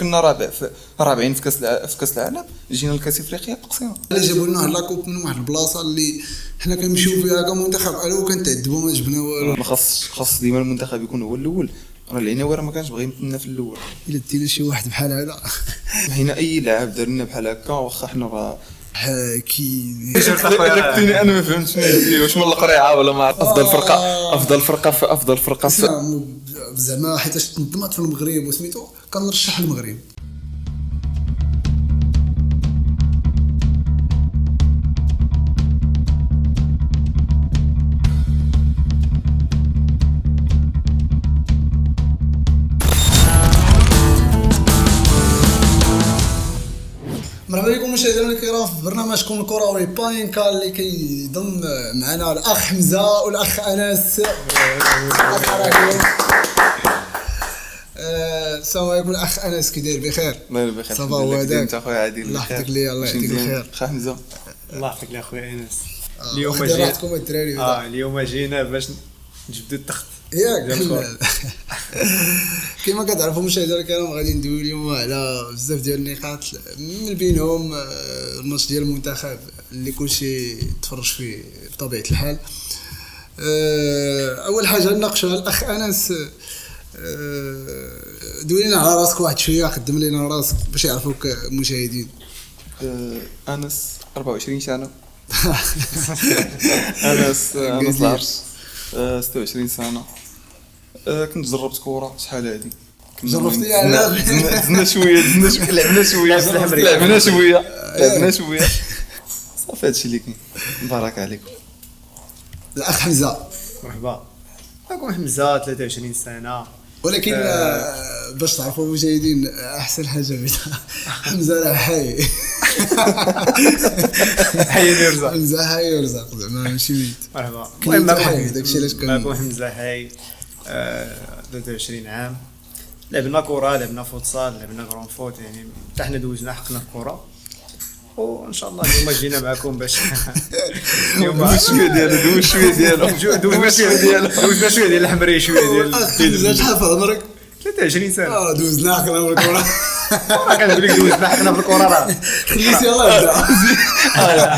كنا رابعين في كاس العالم، جينا لكاس افريقيا قصينا. جابوا لنا لا كوب من واحد البلاصه اللي حنا كنمشيو فيها كمنتخب الو كنتعذبوا ما جبنا والو. ما خاص ديما المنتخب يكون هو الاول، راه العناوي راه ما كانش باغي يمثلنا في الاول. الا دينا شي واحد بحال هذا هنا اي لاعب دار لنا بحال هكا واخا حنا راه حكيم لقيتيني انا ما فهمتش واش من القريعه ولا ما عرفت. افضل فرقه زعما حيتاش تنظمت في المغرب وسميتو كنرشح المغرب. مرحبا بكم مشاهدينا الكرام في برنامجكم الكروي بانكا اللي كيضم معنا الاخ حمزه والاخ انس. السلام عليكم الاخ انس، كي داير؟ بخير؟ الله بخير. صافا هو هذاك انت اخويا عادل؟ الله يحفظك ليا. الله يعطيك الخير خا حمزه. الله يحفظك يا خويا انس. اليوم جيتكم الدراري. اليوم جينا باش نجبدوا التخت ياك. كما كتعرفوا مشاهدينا الكرام غادي ندويو اليوم على بزاف ديال النقاط، من بينهم الماتش ديال المنتخب اللي كلشي تفرج فيه بطبيعه الحال. اول حاجه نناقشوها الاخ انس، دوي لنا على راسك واحد شويه، قدم لنا راسك باش يعرفوك المشاهدين. انس 24 سنه. انس العرش 26 سنه. كنت جربت كره شحال هادي. جربتي يعني؟ زدنا شويه لعبنا شويه صافي هادشي اللي كاين. مبارك عليكم. الاخ حمزه. مرحبا معكم حمزه 23 سنه. ولكن باش تعرفوا المشاهدين احسن حاجه بيتها حمزه راه حي. حي يرزق. حمزه حي يرزق زعما ماشي ميت. مرحبا. المهم داكشي علاش معكم حمزه حي 23 عام. لعبنا كره، لعبنا فوتسال، لعبنا كرون فوت، يعني حتى حنا دوزنا حقنا الكره. وان شاء الله اليوم جينا معكم باش اليوم دوز شويه ديالو دوزنا شويه ديال الحمريه، شويه ديال شحال في عمرك؟ 23 سنه. دوزنا حقنا في الكره. كنقول لك دوزنا حقنا في الكره راه خليتي يلاه يبدا.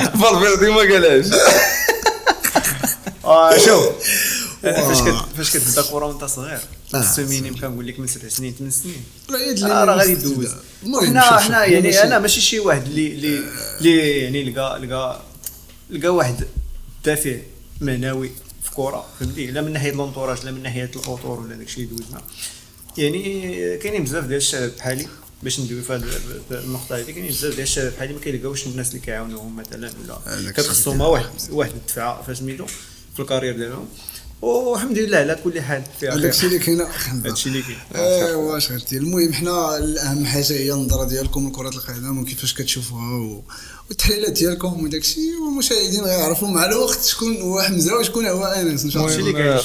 فالفيردي ما قالهاش. شوف فاش كتبدا كره وانت صغير السمينيم كنقول لك من 7 سنين 8 سنين راه غادي دوز. حنا يعني انا ماشي شي واحد اللي يعني لقى واحد دافع معنوي في كره، فهمتي؟ لا من ناحيه لونطوراج لا من ناحيه الاطور ولا داكشي اللي دوزنا. يعني كاينين بزاف ديال الشباب بحالي باش ندوي في هذه النقطه هذه. كاينين بزاف ديال الشباب بحالي ما كيلقاوش الناس اللي كيعاونوهم مثلا، ولا كتخصهم واحد الدفعه فسميتو في الكارير ديالهم. والحمد لله على كل حال فيها هادشي اللي كاين. هادشي اللي كاين. ايوا شغلتي. المهم حنا الاهم حاجه هي النظره ديالكم لكره القدم وكيفاش كتشوفوها والتحليلات ديالكم وداكشي، والمشاهدين غيعرفوا مع الوقت شكون هو حمزه وشكون هو انس ان شاء الله.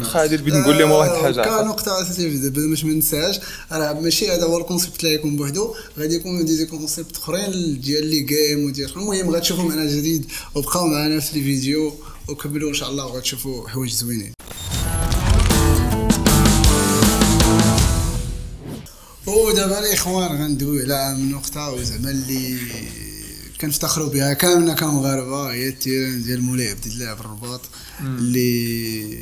خالد بغيت نقول لهم واحد الحاجه. كان نقطه اساسيه باش ما ننساهاش، راه ماشي هذا هو الكونسيبت اللي غيكون بوحدو، غادي يكونوا دي كونسيبت اخرين ديال لي جيم وديال. المهم غتشوفوا معنا جديد وبقاو معنا في الفيديو وكملوا ان شاء الله وغتشوفوا حوايج زوينين. ودابا الاخوان غندوي على نقطه وزعما اللي كنفتخروا بها كاملنا كمغاربه، هي التيران ديال مولاي عبد الله بالرباط اللي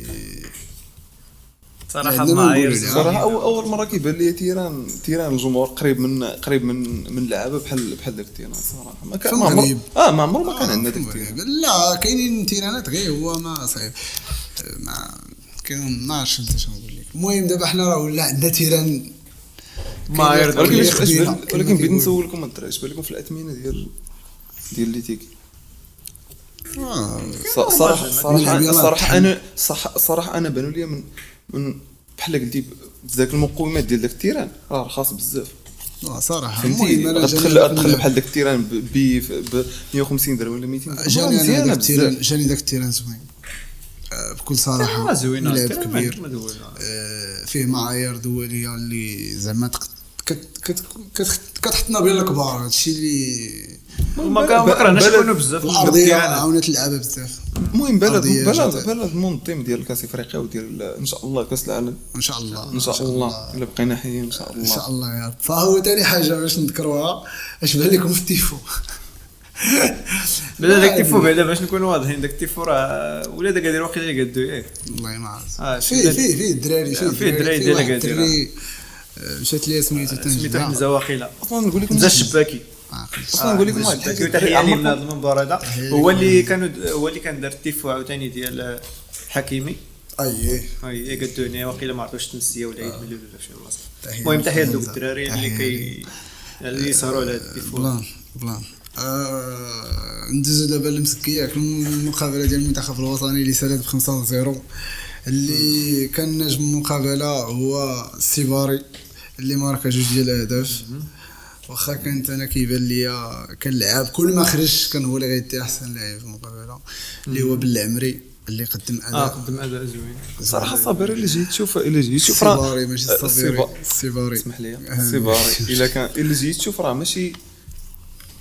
صراحه معايير. صراحه اول مره كيبان لي تيران الجمهور قريب من لعابه بحال داك التيران. صراحه ما كان ما عمره ما كان عندنا داك التيران. لا كاينين تيرانات غير هو ما صعيب ما كاين. ما عرفتش شنو نقول لك. المهم دابا حنا راه ولا عندنا تيران معايير. ولكن بغيت نسولكم الدراري، اش بان لكم في الاثمنه ديال اللي تيكي؟ صراحه انا بانوا لي من بحال قلتي بذاك المقومات ديال داك التيران راه رخاص بزاف. صراحه فهمتي غتدخل بحال داك التيران ب 150 درهم ولا 200. جاني داك التيران زوين بكل صراحه. لعب كبير فيه معايير دوليه اللي زعما كتحطنا بين الكبار. هادشي اللي ما كرهناش يكونوا بزاف الارضيه عاونت اللعابه بزاف. المهم بلد منظم ديال كاس افريقيا وديال ان شاء الله كاس العالم ان شاء الله ان شاء الله الا بقينا حيين ان شاء الله ان شاء الله يا رب. فهو ثاني حاجه باش نذكروها اش بان لكم في التيفو. لا داك التيفو بعدا باش نكونوا واضحين داك التيفو راه ولاد اكادير واقيلا اللي قادو ياك والله ما عرفت فيه الدراري فيه الدراري ديال اكادير مشات لي سميتو حمزه واقيلا اصلا نقول لكم حمزه الشباكي اصلا نقول لكم واحد الحاجه تحيه ليه من هذا المنبر هذا هو اللي كان دار التيفو عاوتاني ديال حكيمي اي قدو هنا واقيلا ما عرفتوش تنسيه ولا عيد ميلاد ولا شي بلاصه. المهم تحيه لدوك الدراري اللي يسهروا على هذا التيفو بلان ندوزو دابا لمسكيه المقابله ديال المنتخب الوطني اللي سالت ب5-0 اللي كان نجم المقابله هو السيباري اللي ماركا 2 ديال الاهداف. واخا كانت انا كيبان ليا كان لعاب كل ما خرج كان هو اللي غيدي احسن لاعب في المقابله اللي هو بالعمري اللي قدم اداء زوين صراحه. الصبري اللي جيت تشوف السيباري ماشي السيباري اسمح لي السيباري الا كان اللي جيت تشوف راه ماشي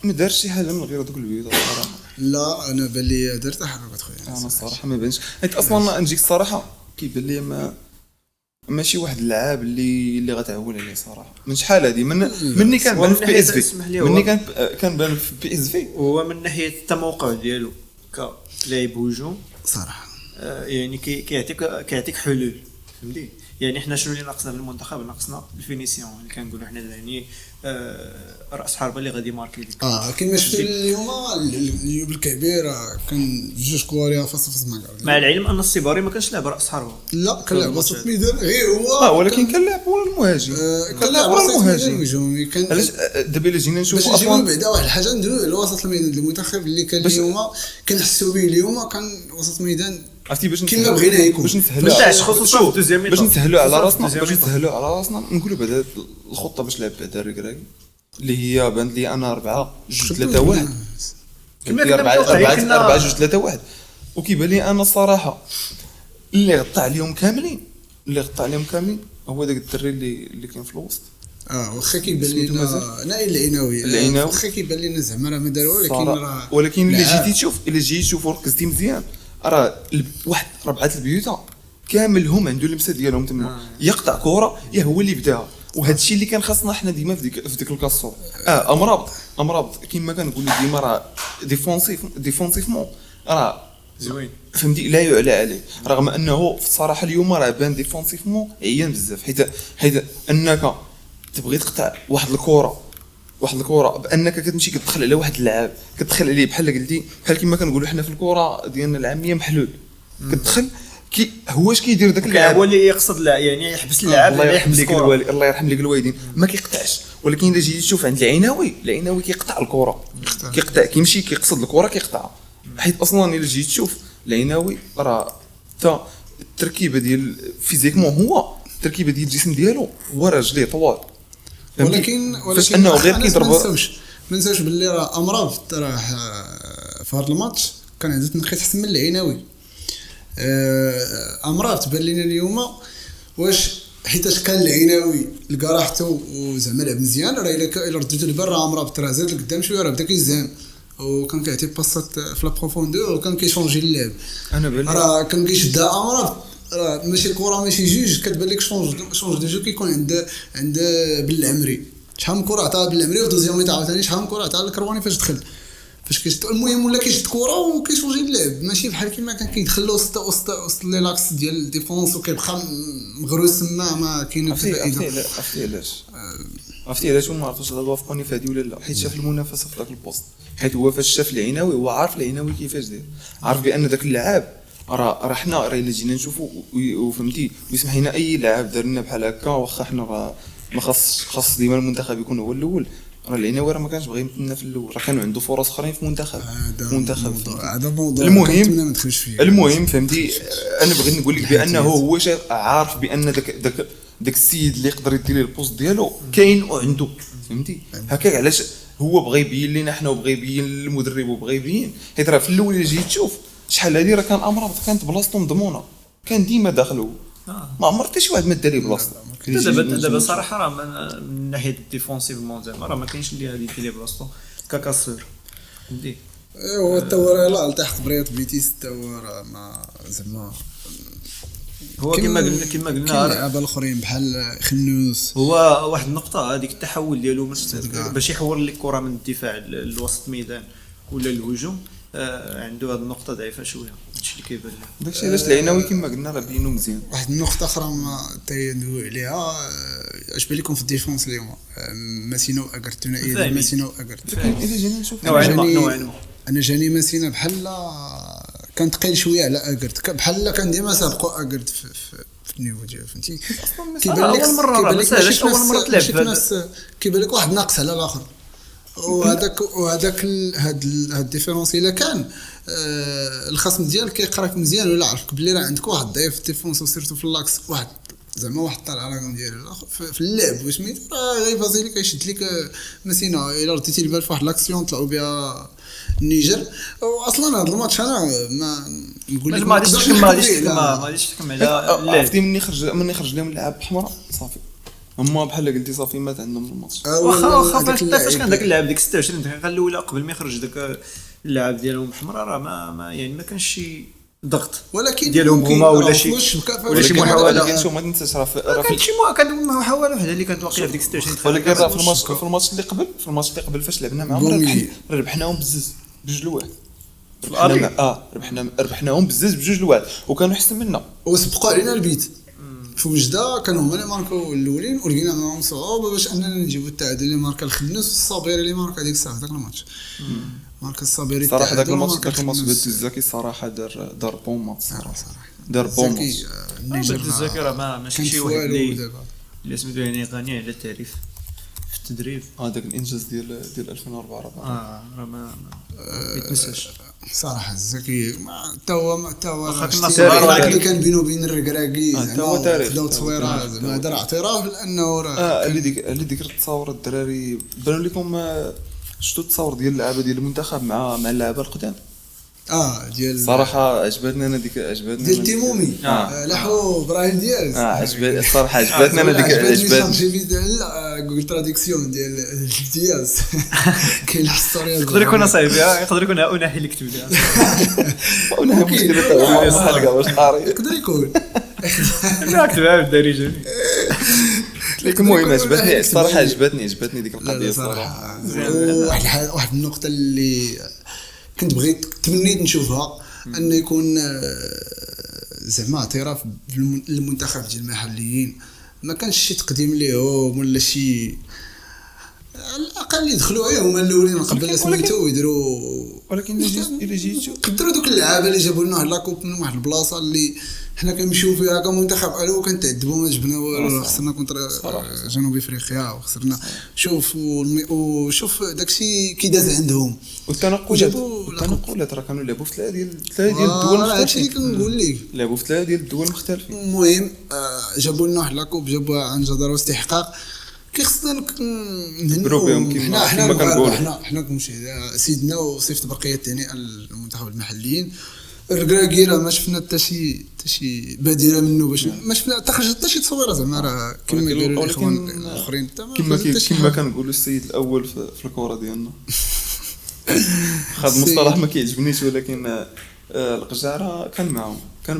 ما دارش شي حاجه من غير دوك البيوت الصراحه. لا انا بان لي درت حركه خويا انا الصراحه ما بانش حيت اصلا نجيك الصراحه كيبان لي ماشي واحد اللاعب اللي غتعول عليه صراحه من شحال هذه مني كان بان في بي اس في مني كان بان في بي اس في هو من ناحيه التموقع ديالو كلاعب هجوم صراحه يعني كيعطيك حلول فهمتي. يعني حنا شنو اللي ناقصنا في المنتخب ناقصنا الفينيسيون اللي كنقولوا حنا يعني راس حربه اللي غادي ماركي ديك كما شفتوا اليوم بالكعبير كان 2 كواريا فاص مع العلم ان السيباري ما كانش لاعب راس حربه. لا كان لاعب وسط ميدان غير هو ولكن كان لاعب ورا المهاجم كان لاعب ورا المهاجم. علاش دابا الا جينا نشوفوا اصلا بعدا واحد الحاجه ندوي على وسط الميدان المنتخب اللي كان اليوم كنحسوا به اليوم كان وسط الميدان عرفتي باش كيما بغينا يكون باش نسهلوا خصوصا في الدوزيام باش نسهلوا على راسنا نقولوا بعدا الخطه باش لعب بعدا الركراكي اللي هي بان لي انا 4-2-3-1 كما كنا 4-2-3-1 وكيبان لي انا الصراحه اللي غطى عليهم كاملين هو داك الدري اللي كاين في الوسط. واخا كيبان لينا العيناوي واخا كيبان لينا زعما راه ما داروا ولكن اللي جيتي تشوف وركزتي مزيان راه واحد 4 البيوت كامل هم عنده اللمسه ديالهم تما يقطع كره هو اللي بداها. وهذا الشيء اللي كان خاصنا حنا ديما في ديك الكاسور امرابط كيما كنقول ديما راه ديفونسيفمون راه زوين فهمتي لا يعلى عليه رغم انه في الصراحه اليوم راه بان ديفونسيفمون عيان بزاف حيت انك تبغي تقطع واحد الكره بانك كتمشي كتدخل على واحد اللاعب كتدخل عليه بحال قلتي بحال كيما كنقولوا حنا في الكره ديالنا العاميه محلول كتدخل هو اش كيدير داك اللاعب هو اللي يقصد لا يعني يحبس اللاعب الله يرحم ليك الوالدين ما كيقطعش. ولكن الا جيتي تشوف عند العيناوي كيقطع الكره كيمشي كيقصد الكره كيقطعها حيت اصلا الا جيتي تشوف العيناوي راه حتى التركيبه ديال فيزيكمون هو التركيبه ديال الجسم ديالو هو رجليه طوال ولكن انه غير كيضرب ما نساوش باللي راه امراض راه في هذا الماتش كان عنده تنقيط احسن من العيناوي. امراض تبان لنا اليوم واش حيتاش كان العيناوي لقى راحته وزعما لعب مزيان راه الا رديتو لبرا امراض راه زاد لقدام شويه راه بدا كيزهم وكان كيعطي باسات في لا بروفوندور وكان كيشونجي اللعب. انا بالي راه كان كيشد امراض راه ماشي كره ماشي جوج كتبان لك شونج دو جو كيكون عند بالعمري شحال من كره عطاها بالعمري ودوزيام ميطا عاوتاني شحال من كره عطاها الكرواني فاش دخل فاش كيشد المهم ولا كيشد كره وكيشونجي اللعب ماشي بحال كيما كان كيدخل وسط لي لاكس ديال الديفونس وكيبقى مغروس ما كاين فائده. عرفتي علاش ما عرفتش غادي وافقوني في هذه ولا لا حيت شاف المنافسه في ذاك البوست حيت هو فاش شاف العيناوي هو عارف العيناوي كيفاش داير عارف بان داك اللاعب راه حنا الا جينا نشوفوا وفهمتي ويسمح لنا اي لاعب دار لنا بحال هكا واخا حنا راه ما خاص ديما المنتخب يكون هو الاول راه العيناوي راه ما كانش بغى يمثلنا في الاول راه كانوا عنده فرص اخرين في منتخب هذا موضوع المهم فهمتي انا بغيت نقول لك بانه هو عارف بان داك السيد اللي يقدر يدير ليه البوست ديالو كاين وعنده فهمتي هكاك علاش هو بغى يبين لنا حنا وبغى يبين للمدرب وبغى يبين حيت راه في الاول اللي جيت تشوف شحال هذه راه كان امراض كانت بلاصتو مضمونه كان ديما داخلو ما عمر حتى شي واحد ما دار ليه بلاصتو دابا صراحه راه من ناحيه ديفونسيفمون زعما راه ما كاينش اللي غادي يدير بلاصتو كاكاسور فهمتي. هو التور يلاه التحق برياض بيتيس التور ما زعما هو كما قلنا كاين لعابه الاخرين بحال خنوس. هو واحد النقطه هذيك التحول ديالو باش يحول لك الكره من الدفاع للوسط الميدان ولا الهجوم عنده هذه النقطه ضعيفه شويه هادشي اللي كيبان لنا. داكشي علاش العناوي كما قلنا راه بينوا مزيان. واحد النقطه اخرى ما تندوي عليها اش بان لكم في الديفونس اليوم ماسينا واكرت ثنائيه ديال ماسينا واكرت. اذا جينا نشوف نوعين انا جاني ماسينا بحال كان ثقيل شويه على اكرت بحال كان ديما سابقوا اكرت في النيفو ديالو فهمتي. كيبان لك اول مره تلعب كيبان لك واحد ناقص على الاخر وهذاك هاد الديفيرونسي الا كان الخصم ديالك كيقراك مزيان ولا عرفك بلي راه عندك واحد ضعيف في الديفونس وسيرتو في اللاكس واحد زعما واحد طالع على الراكون ديالو في اللعب واش ميت راه غير فازيلي كيشد لك ماسينا الا رديتي البال في واحد لاكسيون طلعوا بها النيجر. واصلا هذا الماتش انا ما نقول لك ما غاديش تحكم على عرفتي مني خرج لهم اللعاب حمراء صافي هما بحال قلتي صافي مات عندهم الماتش. واخا فاش كان داك اللاعب ديك 26 دقيقه الاولى قبل ما يخرج داك اللاعب ديالهم حمراء راه ما يعني ما كانش شي ضغط ولكن ديالهم هما ولا شي محاوله. شوف ما تنساش راه كان شي محاوله وحده اللي كانت واقعه في ديك 26 دقيقه. ولكن راه في الماتش اللي قبل فاش لعبنا معاهم ربحناهم بزز بجوج لواحد. ربحناهم بزز بجوج لواحد وكانوا احسن منا وسبقوا علينا البيت في وجده. كانوا هما اللي ماركوا الاولين ولقينا معاهم صعوبه باش اننا نجيبوا التعادل اللي ماركا الخنوس والصابيري اللي ماركا ديك الساعه داك الماتش. ماركا الصابيري صراحه داك الماتش بالزكي صراحه دار بون ماتش صراحه دار بون ماتش. الزكي راه ماشي شي واحد اللي سميتو يعني غني على التعريف في التدريب. هذاك الانجاز ديال 2004 راه ما يتنساش صراحه الزكي حتى هو اللي كان بينه وبين الركراكي زعما خداو تصويره زعما هذا راه اعتراف لانه راه اللي ديك التصاور الدراري بانوا لكم شفتوا التصاور ديال اللعابه ديال المنتخب مع اللعابه القدام ديال صراحه عجبتني انا ديال تيمومي لاحو ابراهيم دياز عجبتني الصراحه عجبتني انا عجبتني قلت تراديكسيون ديال دياز كاين الحستوريا يقدر يكون صعيب يقدر يكون اوناحي اللي كتب ليها اوناحي مشكله حلقه واش قاري يقدر يكون لا كتبها بالدارجه. لكن المهم عجبتني الصراحه عجبتني ديك القضيه الصراحه. واحد النقطه اللي كنت تمنيت نشوفها انه يكون زعما اعتراف بالمنتخب ديال المحليين. ما كانش شي تقديم ليهم ولا شي على الاقل يدخلوا هما الاولين قبل سميتو ويديروا. ولكن الا جيتو قدروا دوك اللعابه اللي جابوا لنا لاكوب من واحد البلاصه اللي حنا كنمشيو فيها كمنتخب الو كنتعذبوا ما جبنا والو. خسرنا كونتر جنوب افريقيا وخسرنا وشوف داكشي كي داز عندهم والتنقلات راه كانوا لعبوا في ثلاثه ديال الدول مختلفين. هادشي اللي كنقول لك لعبوا في ثلاثه ديال الدول مختلفين. المهم جابوا لنا واحد لاكوب جابوها عن جدارة واستحقاق كيخصنا نهنوا بهم كما كنقولوا حنا كمشاهدين سيدنا وصيفط بقيه التهنئه للمنتخب المحليين. الركراكي راه ما شفنا حتى شي بادره منه باش ما شفنا حتى خرجت حتى شي تصويره زعما راه كما قالوا الاخوان الاخرين كما كنقولوا السيد الاول في الكره ديالنا. هذا المصطلح ما كيعجبنيش ولكن القجاره كان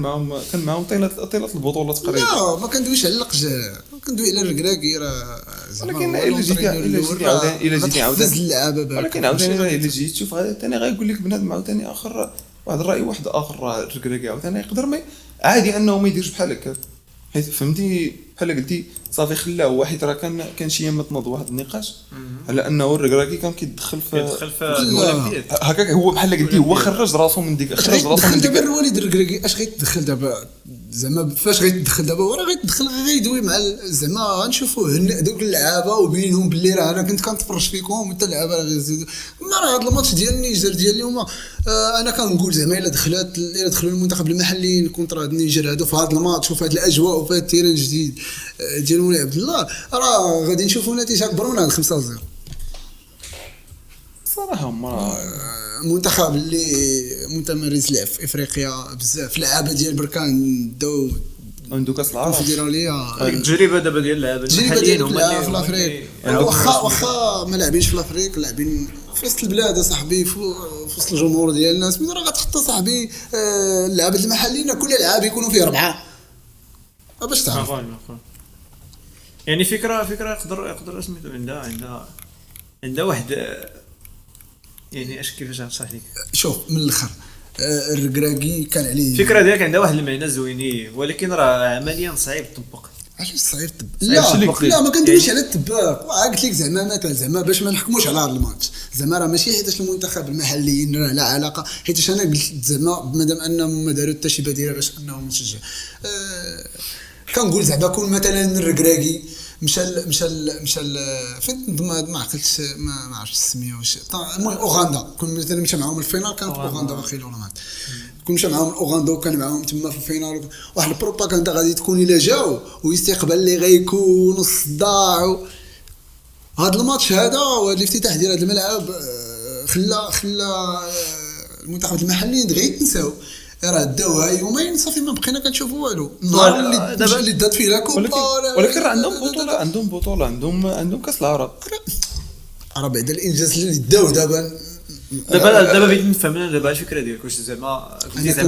معاهم طيله البطوله تقريبا. لا ما كندويش على القجار كندوي على الركراكي راه زعما. ولكن الا جيتي عاوتاني اللعابه ولكن عاوتاني الا جيت تشوف ثاني غايقول لك بنادم عاوتاني اخر واحد الراي واحد اخر الركراكي عاوتاني يقدر ما عادي انه ما يديرش بحال هكا حيت فهمتي بحال قلتي صافي خلاه واحد راه كان شي يوم تنوض واحد النقاش على انه الركراكي كان كيدخل في الاولمبياد هكاك. هو بحال قلتي هو خرج راسو من ديك دابا الوالد الركراكي اش غيتدخل دابا زعما فاش غيتدخل دابا وراه غيتدخل غيدوي مع زعما غنشوفوا دوك اللعابه وبينهم باللي راه انا كنت كنتفرج فيكم حتى اللعابه راه غيزيدوا. ما راه هذا الماتش ديال النيجر ديال اليوم انا كنقول زعما الا دخلوا المنتخب المحليين كونتر هاد النيجر هادو في هذا الماتش وفي هاد الاجواء وفي هاد التيران الجديد ديال مولاي عبد الله راه غادي نشوفوا نتيجه اكبر من هاد 5-0 صراحه. منتخب اللي متمرس لعب في افريقيا بزاف لعابه ديال بركان عنده كاس العرب الكونفدراليه. التجربه دابا ديال اللعابه المحليين هما في الافريق. واخا ما لاعبينش في الافريق، لاعبين في وسط البلاد صاحبي، في وسط الجمهور ديال الناس. ملي راه غتخطى صاحبي اللعابه المحليين كل لعاب يكونوا فيه 4 باش تعرف. يعني فكره يقدر سميتو عندها واحد، يعني اش كيفاش نشرح لك. شوف من الاخر الركراكي كان عليه الفكره ديالك عندها واحد المعنى زوينين، ولكن راه عمليا صعيب تطبق. علاش صعيب لا ما كندويش على التباك. قلت لك زعما باش ما نحكموش على هذا الماتش، زعما راه ماشي حيت المنتخب المحليين راه لا علاقه، حيت انا قلت زعما مادام انهم ما داروا حتى شي بديله باش انهم نشجع. كنقول زعما كون مثلا الركراكي مشى فين ما عقلتش ما عرفتش السميه واش. المهم اوغندا كون مثلا مشى معاهم الفينال، كانت اوغندا واخيلا ولا ما كون مشى معاهم اوغندا وكان معاهم تما في الفينال، واحد البروباغندا غادي تكون الا جاو واستقبال اللي غيكون الصداع. هذا الماتش هذا وهذا الافتتاح ديال هذا الملعب خلى المنتخب المحلي غير تنساو. راه داوها يومين صافي ما بقينا كنشوفوا والو. النهار اللي دات فيه لا كوبا، ولكن راه عندهم بطوله عندهم كاس العرب. راه بعد الانجاز اللي داو دابا بغيت نفهم انا دابا الفكره ديالك واش زعما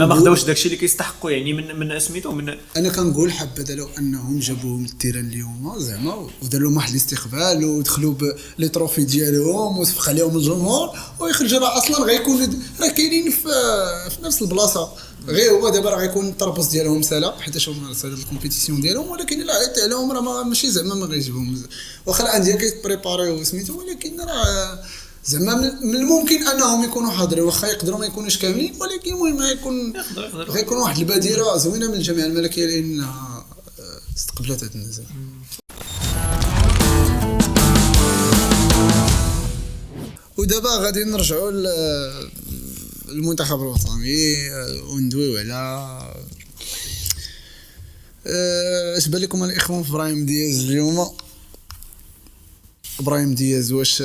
ما خداوش داكشي اللي كيستحقوا، يعني من سميتو من. انا كنقول حبذا لو انهم جابوهم للتيران اليوم زعما وداروا لهم واحد الاستقبال ودخلوا لي تروفي ديالهم وصفق عليهم الجمهور ويخرجوا. راه اصلا غيكون راه كاينين في نفس البلاصه، غير هو دابا راه غيكون الطربوس ديالهم سالا حيت هما هاد الكومبيتيسيون ديالهم. ولكن الا عيطت عليهم راه ماشي زعما ما غيجيبهم، واخا الانديه كيتبريباريو سميتو، ولكن راه زعما من الممكن انهم يكونوا حاضرين، واخا يقدروا ما يكونوش كاملين، ولكن المهم غيكون واحد البديله زوينه من الجامعه الملكيه لانها استقبلت هذا النزال. ودابا غادي نرجعوا للمنتخب الوطني وندويو على اش بان لكم الاخوان في ابراهيم دياز اليوم. ابراهيم دياز واش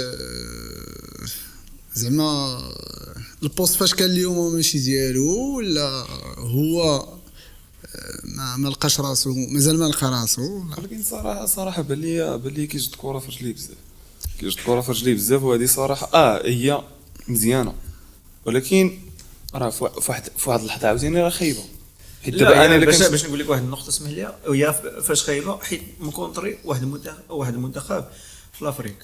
زعما البوست فاش كان اليوم ماشي ديالو، ولا هو ما لقاش راسو، مازال ما لقى راسو؟ ولكن صراحه بان لي كيجد الكره في رجليه بزاف، وهذه صراحه هي مزيانه، ولكن راه في واحد اللحظه عاوتاني راه خايبه. حيت دابا انا باش نقول لك واحد النقطه اسمح لي، وهي فاش خايبه حيت مكونطري واحد المنتخب في الافريق،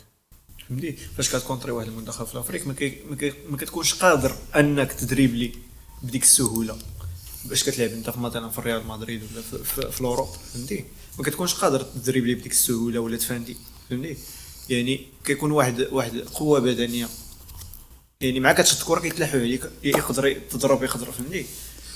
فهمتي؟ فاش كتكونطري واحد المنتخب في الافريق ما كتكونش قادر انك تدريبلي بديك السهوله باش كتلعب انت مثلا في الريال مدريد ولا في الاوروب، فهمتي؟ ما كتكونش قادر تدريبلي بديك السهوله ولا تفهمتي، فهمتي؟ يعني كيكون واحد قوه بدنيه، يعني مع كتشد الكره كيتلاحوا عليك، يقدر تضرب فهمتي؟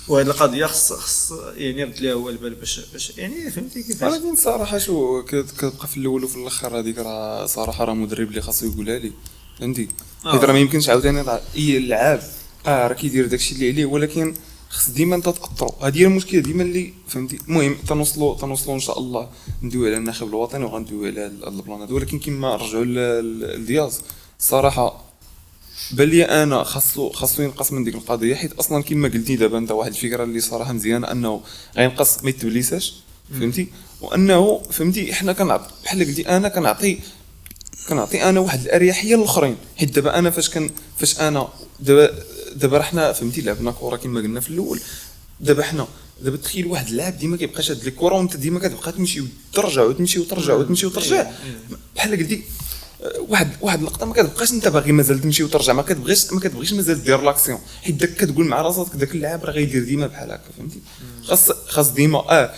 وهذه القضيه خص يعني رد ليها هو البال باش يعني فهمتي كيفاش. ولكن صراحه شو كتبقى في الاول وفي الاخر هذيك راه صراحه راه مدرب اللي خاصو يقولها لي، فهمتي؟ حيت راه ما يمكنش عاوتاني اي اللعاب راه كيدير داكشي اللي عليه، ولكن خص ديما انت تاثروا. هذه هي المشكله ديما اللي فهمتي. المهم تنوصلوا ان شاء الله ندوي على الناخب الوطني وغندوي على البلان هذا. ولكن كما رجعوا لدياز صراحه بان لي انا خاصو ينقص من ديك القضيه، حيت اصلا كما قلتي دابا انت واحد الفكره اللي صراحه مزيانه انه غينقص ما يتبليساش، فهمتي؟ وانه فهمتي حنا كنعطي بحال قلتي انا كنعطي انا واحد الاريحيه للاخرين. حيت دابا انا فاش انا دابا حنا فهمتي لعبنا كره كما قلنا في الاول. دابا تخيل واحد اللاعب ديما كيبقى شاد لك الكره وانت ديما كتبقى تمشي وترجع بحال قلتي واحد اللقطه ما كتبقاش انت باغي مازال تمشي وترجع، ما كتبغيش مازال دير لاكسيون، حيت داك كتقول مع راسك داك اللاعب راه غيدير ديما بحال هكا، فهمتي؟ خاص ديما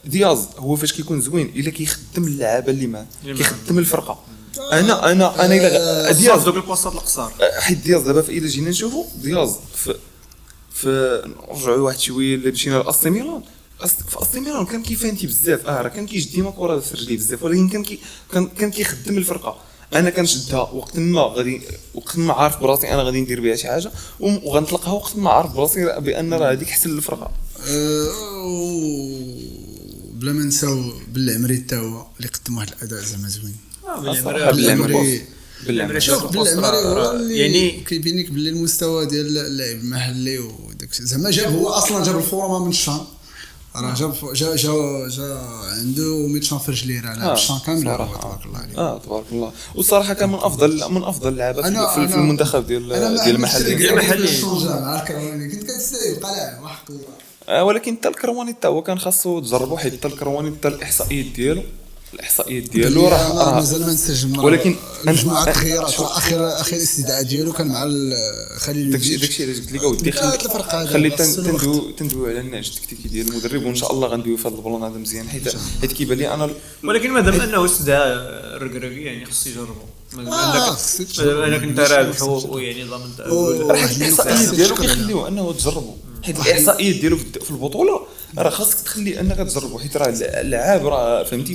دياز هو فاش كيكون زوين الا كيخدم اللعابه اللي معاه، كيخدم الفرقه. انا الا دياز دوك البوستات القصار، حيت دياز دابا الا جينا نشوفوا دياز في نرجعوا واحد شويه اللي مشينا لاستي ميلان. في أستي ميلان كان كيفانتي بزاف، راه كان كيجد ديما كره في رجليه بزاف، ولكن كان كيخدم الفرقه. انا كنشدها وقت ما عارف براسي انا غادي ندير بها شي حاجه، وغنطلقها وقت ما عارف براسي بان راه هذيك حسن للفرقه. بلا ما نساو بالعمري حتى هو اللي قدم واحد الاداء زعما زوين. بالعمري هو اللي يعني كيبين لك باللي المستوى ديال اللاعب المحلي وداك زعما هو اصلا جاب الفورمه من الشام، راه جا عنده 100 شان في رجليه راه لعب الشان كامل تبارك الله عليه. تبارك الله. والصراحه كان من افضل اللعابه في المنتخب ديال المحلي. مع الكرواني كنت كنستنى يبقى لاعب واحد ولكن حتى الكرواني حتى هو كان خاصو تجربوا، حيت حتى الكرواني حتى الاحصائيات ديالو راه مازال ما نسجم. ولكن مجموعه الخيارات اخر الاستدعاء ديالو كان مع خليل داكشي اللي قلت لك اودي خلي تندويو على النهج التكتيكي ديال المدرب، وان شاء الله غندويو في هذا البلان هذا مزيان، حيت كيبان لي انا. ولكن مادام انه استدعاء الركراكي يعني خص يجربوا. انا كنت رابح ويعني ضمنت الاحصائيات ديالو كيخليوه انه تجربوا، حيت الاحصائيات ديالو في البطوله راه خاصك تخلي انك تجربوا، حيت راه اللعاب راه فهمتي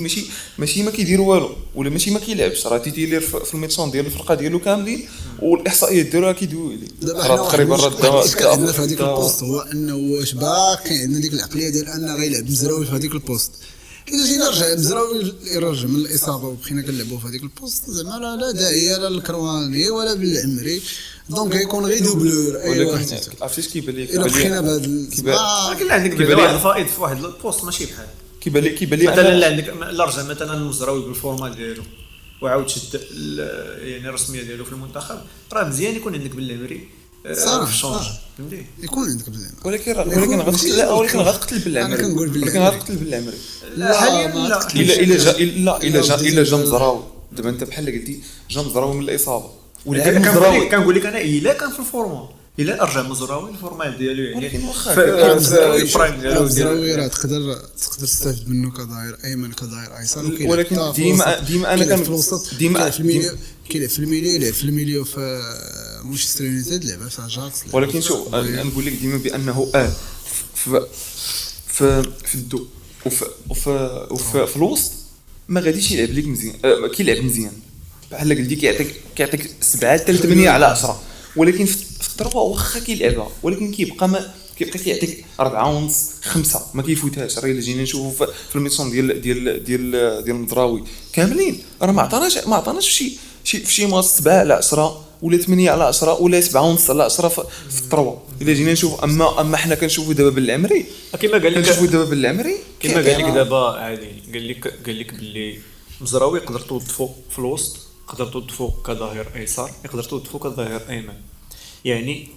ماشي ما كيدير والو ولا ماشي ما كيلعبش، راه تيدير في الميتشان ديال الفرقه ديالو كاملين والاحصائيات ديالو كيدويو لي. راه تقريبا عندنا في هذيك البوست هو انه واش باقي عندنا ديك العقليه ديال انه غيلعب مزراوي في هذيك البوست. إذا جينا نرجع مزراوي يرجع من الإصابة وبقينا كنلعبوا في هذيك البوست زعما لا داعي لا للكرواني ولا بالعمري، دونك غيكون غير دوبلور أي واحد. عرفتي كيبان لي إلا بقينا بهذا ولكن عندك واحد الفائض في واحد البوست ماشي بحال كيبان لي مثلا عندك رجع مثلا المزراوي بالفورمال ديالو وعاود شد يعني الرسميه ديالو في المنتخب، راه مزيان يكون عندك بالعمري صراحه فهمتي يكون عندك بزاف. ولكن غتقتل بالعمري، الا جا مزراوي دابا انت بحال قلتي جا مزراوي من الاصابه ولعب مزراوي. كنقول لك انا الا كان في الفورما الا رجع مزراوي الفورمال ديالو يعني في البرايم ديالو مزراوي راه تقدر تستافد منه كظاهر ايمن كظاهر ايسر، ولكن ديما انا كان ديما كيلعب في الميليو في مانشستر يونايتد لعب في اجاكس. ولكن شوف نقول لك ديما بانه في الدو وفي الوسط ما غاديش يلعب لك مزيان، كيلعب مزيان بحال قلتي كيعطيك 7 حتى 8 على 10. ولكن في الطربه واخا كيلعبها ولكن كيبقى كيعطيك 4 ونص 5 ما كيفوتهاش. راه الا جينا نشوفوا في الميسون ديال المضراوي كاملين راه ما عطاناش في شي ماتش 7 على 10 ولا 8 على 10 ولا 7 ونص على 10 في الطربه. الا جينا نشوف اما حنا كنشوفوا دابا بالعمري كما قال لك كنشوفوا دابا بالعمري كما قال لك دابا عادي قال لك باللي مزراوي يقدر توظفو في الوسط، يقدر توظفو كظهير ايسر، يقدر توظفو كظهير ايمن، يعني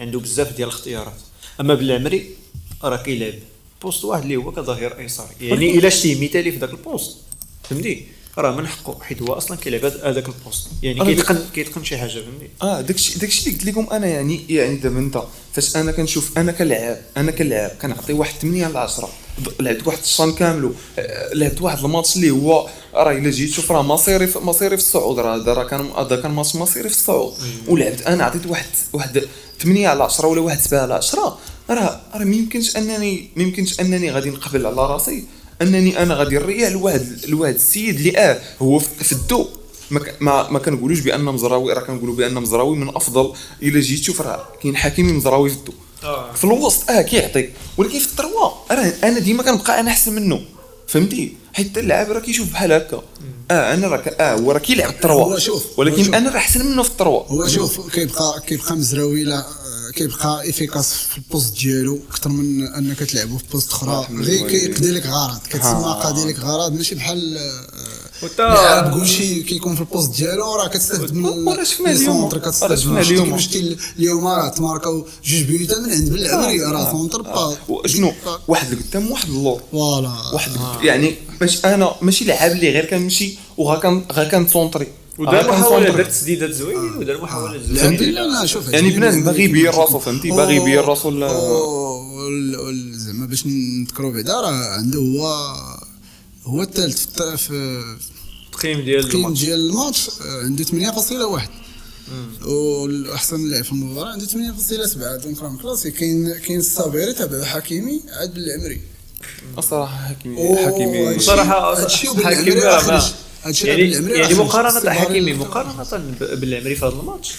عنده بزاف ديال الاختيارات. اما بالعمري راه كيلعب بوست واحد اللي هو كظهير ايسر، يعني الا شتي مثالي في داك البوست فهمتي راه من حقه حيت هو اصلا كيلعب هذاك البوست، يعني كيتقن شي حاجه فهمتي. داكشي اللي قلت لكم انا يعني دابا انت فاش انا كنشوف انا كلاعب كنعطي واحد 8 على 10 لعبت واحد الشان كامل، لعبت واحد الماتش اللي هو راه الا جيت تشوف راه مصيري في الصعود، راه كان ماتش مصيري في الصعود ولعبت انا عطيت واحد 8 على 10 ولا واحد 7 على 10 راه ما يمكنش انني غادي نقبل على راسي انني انا غادي نريح لواحد السيد اللي هو في الدو. ما كنقولوش بان مزراوي، راه كنقولوا بان مزراوي من افضل. الا جيت تشوف راه كاين حكيمي مزراوي في الدو في الوسط كيعطي، ولكن في التروا انا ديما كنبقى انا احسن منه فهمتي، حيت اللاعب راه كيشوف بحال هكا انا هو راه كيلعب التروا ولكن انا راه احسن منه في التروا. هو شوف كيبقى مزراوي لا كيبقى افيكاس في البوست ديالو اكثر من انك تلعبوا في بوست اخرى غير كيقضي لك غرض كتسمى قاضي لك غرض ماشي بحال لاعب كلشي كيكون في البوست ديالو راه كتستافد من السونتر كتستافد اليوم اليوم راه تماركاو 2 بيوت من عند بالعمري راه سونتر شنو واحد القدام واحد اللور فوالا واحد يعني باش انا ماشي لاعب اللي غير كنمشي وغا كنسونطري ودار محاولة درت تسديدات زوين ودار محاولة زوين. لا شوف يعني بنادم باغي يبين راسو فهمتي باغي يبين راسو زعما باش نذكروا بعدا راه عنده هو الثالث في التقييم ديال الماتش عنده 8.1 والاحسن لاعب في المباراه عنده 8.7 دونك راه كلاسي. كاين الصابيري تبع حكيمي عاد بالعمري الصراحه حكيمي صراحه حكيمي راه يعني مقارنه حكيمي مقارنه بالعمري في هذا الماتش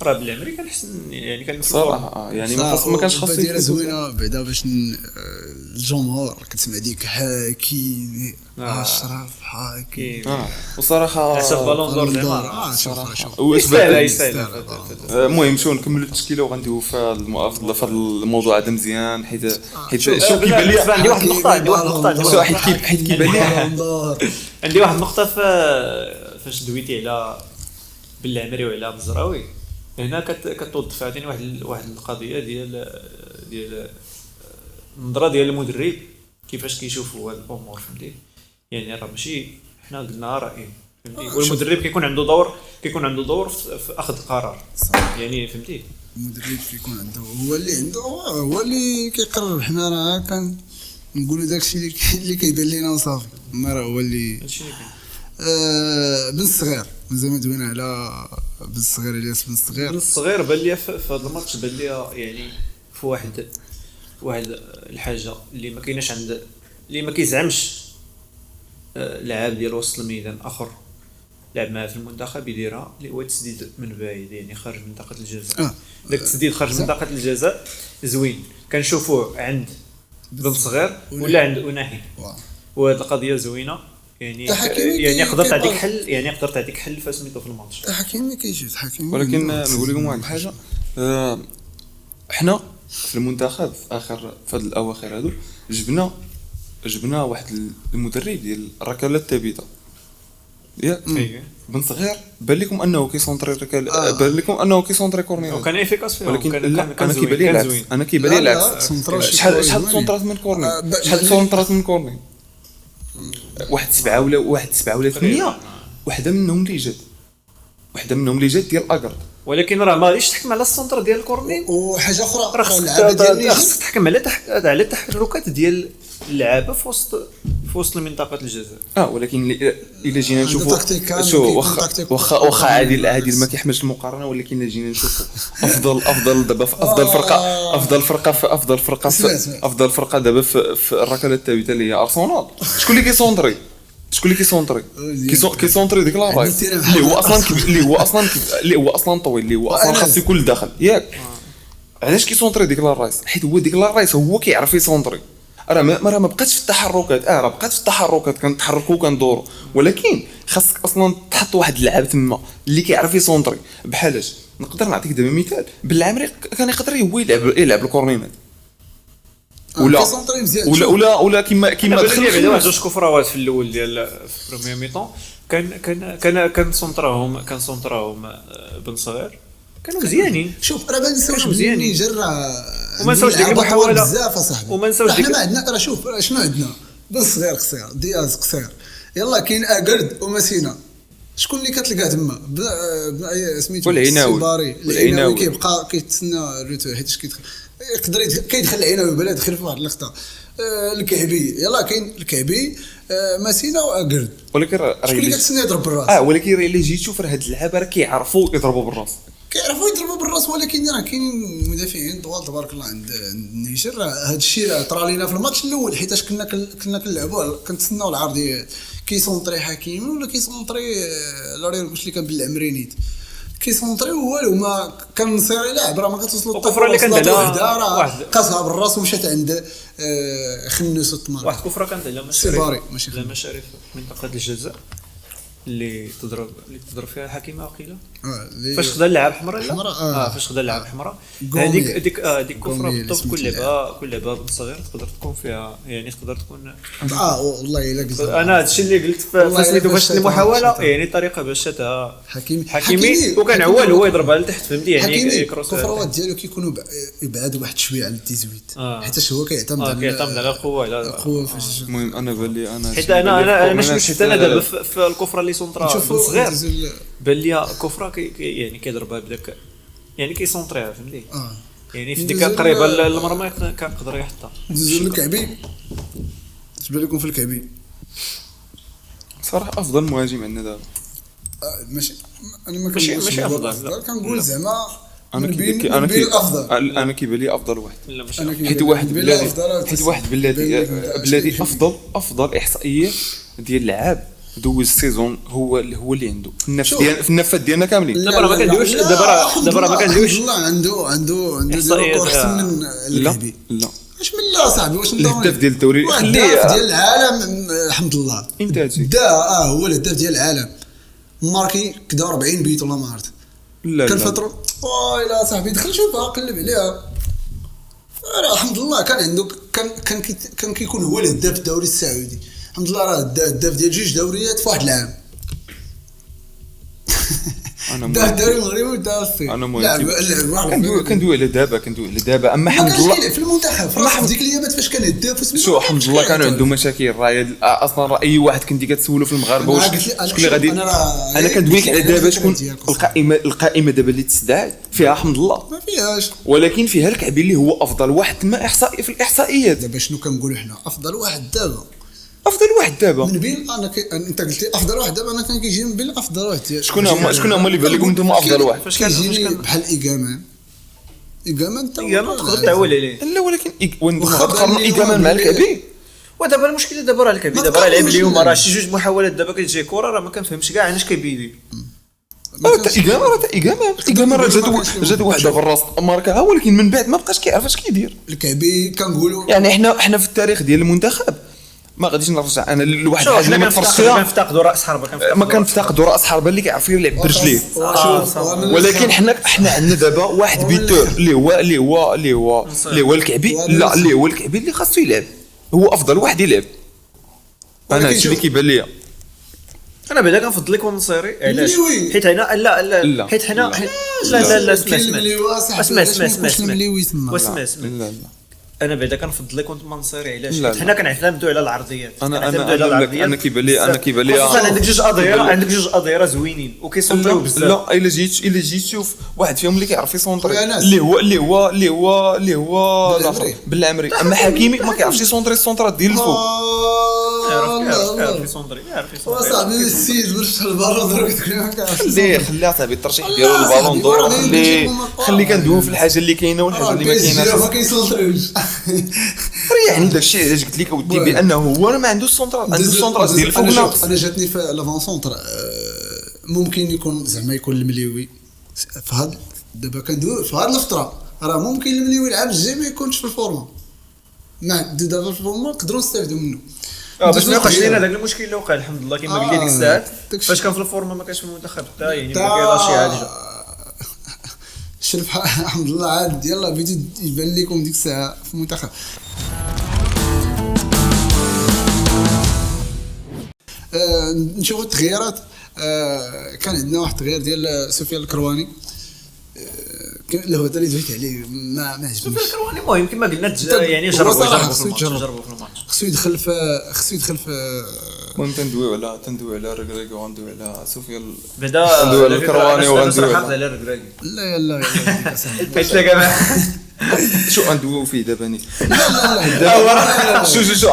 راه بالعمري كنحسن يعني كان صراحه يعني ما كانش خاص ديالها زوينه بعدا باش الجمهور كتسمع ديك حاكي اشرف حاكي وصراحه حسب بالون دور زعما صراحه يستاهل المهم شو نكملوا التشكيله وغنديو في هذا الموضوع هذا مزيان حيت شو كيبان لي عندي واحد النقطه حيت كيبان لي عندي واحد النقطه فاش دويتي على بالعمري وعلى بزراوي هنا كتوظف عاوتاني واحد القضيه ديال النظره ديال المدرب كيفاش كيشوفوا هاد الامور فهمتي يعني راه ماشي حنا قلنا راي فهمتي والمدرب كيكون عنده دور في اخذ القرار يعني فهمتي المدرب كيكون عنده هو اللي كيقرر حنا راه كان نقولوا داكشي اللي كيبان لينا وصافي ما راه هو اللي هادشي اللي كاين بن الصغير مازال ما دوينا على بن الصغير الياس بن الصغير بان لي في هذا الماتش بان لي يعني في واحد الحاجه اللي ما كايناش عند اللي ما كيزعمش لاعب ديال وسط الميدان اخر لعب معاه في المنتخب يديرها اللي هو التسديد من بعيد يعني خارج منطقه الجزاء داك التسديد خارج منطقه الجزاء زوين كنشوفوه عند بن صغير ولا عند أناحي وهاد القضيه زوينه يعني قدرت تعطيك حل فاش سميتو في الماتش حكيمي كيجوز حكيمي ولكن نقول لكم واحد الحاجه حنا في المنتخب في هاد الاواخر هادو جبنا واحد المدرب ديال الركلات الثابته ياك بن صغير بان لكم انه كيسونطري بان لكم انه كيسونطري كورنير وكان افيكاس فيه ولكن انا كيبان لي العكس شحال سونطرات من كورنير شحال سونطرات من كورنير واحد 7 ولا 8 وحده منهم اللي جات ديال الاكرد ولكن راه ما غاديش تحكم على السونتر ديال الكورني وحاجه اخرى راه خصك تحكم على التحركات ديال اللعابه في وسط منطقه الجزاء ولكن الا جينا نشوفوا شو واخا عادي ما كيحملش المقارنه ولكن الا جينا نشوفوا افضل دابا في افضل فرقه دابا في الركلات الثابته اللي هي ارسنال شكون اللي كيسونطري ديك لارايس اللي هو اصلا طويل اللي هو اصلا خاص يكون داخل ياك علاش كيسونطري ديك لارايس حيت هو ديك لارايس هو كيعرف يسونطري راه ما بقاتش في التحركات راه بقات في التحركات كنتحركوا كندوروا ولكن خاصك اصلا تحط واحد اللعاب تما اللي كيعرف يسونطري بحالاش نقدر نعطيك دابا مثال بالعمري كان يقدر هو يلعب الكورنينات ولا كيما دخل على واحد جوج كفراوات في الاول ديال في بروميير ميطون كان سونطراهم بن صغير كانوا مزيانين شوف راه ما نساوش مزيانين جرى وما نساوش ديك المحاوله بزاف اصاحبي وما نساوش حنا ما عندنا راه شوف شنو عندنا بن صغير قصير دياز قصير يلا كاين اكرد ومسينا شكون اللي كتلقاه تما سميتو العيناوي كيبقى كيتسنى الروتور حيت يقدر كيدخل العيناوي بلا يدخل في واحد اللقطه الكعبي يلا كاين الكعبي مسينا واكرد ولكن شكون اللي كتسنى يضرب بالراس ولكن اللي جيت تشوف راه هاد اللعابه راه كيعرفوا يضربوا بالراس ولكن راه كاينين مدافعين طوال تبارك الله عند النيجر راه هذا الشيء راه طرا لينا في الماتش الاول حيتاش كنا كنلعبوا كنتسناو العرضيه كيسونطري حكيمي ولا كيسونطري لوري واش اللي كان بالعمرينيت كيسونطري والو ما كان نصير يلعب راه ما كتوصلوا الكفره اللي كانت على واحد قاسها بالراس ومشات عند خنوس الطماط واحد الكفره كانت على مشارف منطقه الجزاء اللي تضرب فيها حكيمه وقيله فاش خدا اللعاب حمراء فاش خدا اللعاب حمراء هذيك كفره بالضبط كل لعبه صغيره تقدر تكون فيها يعني تقدر تكون والله الا قلت انا هادشي اللي قلت فاش المحاوله يعني طريقه باش شاتها حكيمي وكان عوال هو يضربها لتحت فهمتي يعني الكفروات ديالو كيكونوا يبعدوا واحد شويه على التيزويت حيت هو كيعتمد على القوه المهم انا بالي انا حيت انا شفت انا دابا في الكفره اللي سونطرا صغير بان لي كفره يعني كيضربها بداك يعني كيسونطريها فهمتي يعني في ديك قريبه للمرمى كنقدر يحطها الكعبي تبان لكم في الكعبي صراحه افضل مهاجم عندنا دابا ماشي انا ما كنقولش افضل كنقول زعما انا كيبان لي افضل واحد حيت واحد بلادي افضل احصائيه ديال اللعاب دوز السيزون هو اللي عنده في النفات ديالنا كاملين. دابا ما كندويش دابا ما كندويش والله عنده ديالو احسن من الكعبي. لا واش من لا صاحبي واش الهداف ديال الدوري خليه ديال العالم الحمد لله انتاجي هو الهداف ديال العالم ماركي كدا 40 بيت ولا ما عرفت. لا كان فتره لا صاحبي دخل شوفها قلب عليها الحمد لله كان عنده كان كيكون هو الهداف الدوري السعودي الحمد لله راه الهداف ديال 2 دوريات في واحد العام. دا الدوري المغربي ودا الصين. انا كندوي على دابا اما الحمد لله في المنتخب في ديك الايامات فاش كان هداف شو الحمد لله كانوا عندهم مشاكل راه اصلا اي واحد كنتي كتسولو في المغاربه واش شكون اللي غادي انا كندويك على دابا شكون القائمه دابا اللي تسدعت فيها الحمد لله ما فيهاش ولكن فيها الكعبي اللي هو افضل واحد ما احصائي في الاحصائيات. دابا شنو كنقولوا حنا افضل واحد دابا من بين انت قلتي افضل واحد دابا انا كان كيجي من بين الافضل واحد. شكون هما اللي بان لكم انتم افضل واحد؟ فاش كيجيني بحال ايغامان تقدر تعول عليه. لا ولكن تقارن ايغامان مع الكعبي ودابا المشكله دابا راه الكعبي دابا راه لعب اليوم راه شي جوج محاولات دابا كتجي كره راه ما كنفهمش كاع علاش كيبيدي. ايغامان راه جات واحده في الراس ماركاها ولكن من بعد ما بقاش كيعرف اش كيدير. الكعبي كنقولوا يعني حنا في التاريخ ديال المنتخب ما غاديش نرجع انا لواحد الحاجه اللي ما نفرش فيها. كنفتقدوا راس حربه ما كنفتقدوا راس حربه اللي كيعرف يلعب برجليه ولكن حنا عندنا دابا واحد بيتور اللي هو الكعبي لا اللي هو الكعبي اللي خاصو يلعب هو افضل واحد يلعب. انا هادشي اللي كيبان ليا. انا بعدا كنفضل يكون نصيري علاش حيت هنا لا حيت حنا لا اسمع انا بعدا كنفضل يكون منصيري علاش حنا كنعتمدوا على العرضيات انا كيبان لي خصوصا عندك جوج اضيره زوينين وكيصونطيو بزاف. لا الا جيت تشوف واحد فيهم اللي كيعرف يسونطري اللي هو بالعمري اما حكيمي ما كيعرفش يسونطري السونطرات ديال الفوق. يعرف يسونطري صاحبي السيد برشح البالون دور خليه صاحبي الترشيح ديالو البالون دور خلي كندويو في الحاجه اللي كاينه والحاجه اللي ما كايناش ما كيسونطريوش. يعني داكشي علاش قلت لك اودي بانه هو راه ما عندوش السونطرات عنده السونطرات ديال الفوق ناقص. انا جاتني في لافون سونطر ممكن يكون زعما يكون المليوي في هذا دابا كندوي في هذه الفتره راه ممكن المليوي العام الجاي ما يكونش في الفورما دابا في الفورما نقدروا نستافدوا منه باش ما يبقاش لينا داك المشكل اللي وقع الحمد لله كما قلت لك ديك الساعات فاش كان في الفورما ما كانش في المنتخب حتى يعني ما كاين شي حاجه شرف الحمد لله عاد يلا بديت يبان لكم ديك الساعه في المنتخب. نشوفوا التغييرات. كان عندنا واحد التغيير ديال سفيان الكرواني اللي هو اللي دويت عليه ما عجبنيش. سفيان الكرواني المهم كما قلنا يعني جربوا في الماتش خصو يدخل في المهم تندويو على ركراكي وغندويو على سفيان بعدا ندويو على الكرواني وغندويو على ركراكي. لا يلا حيت لا كمان شو غندويو فيه دابا ني شو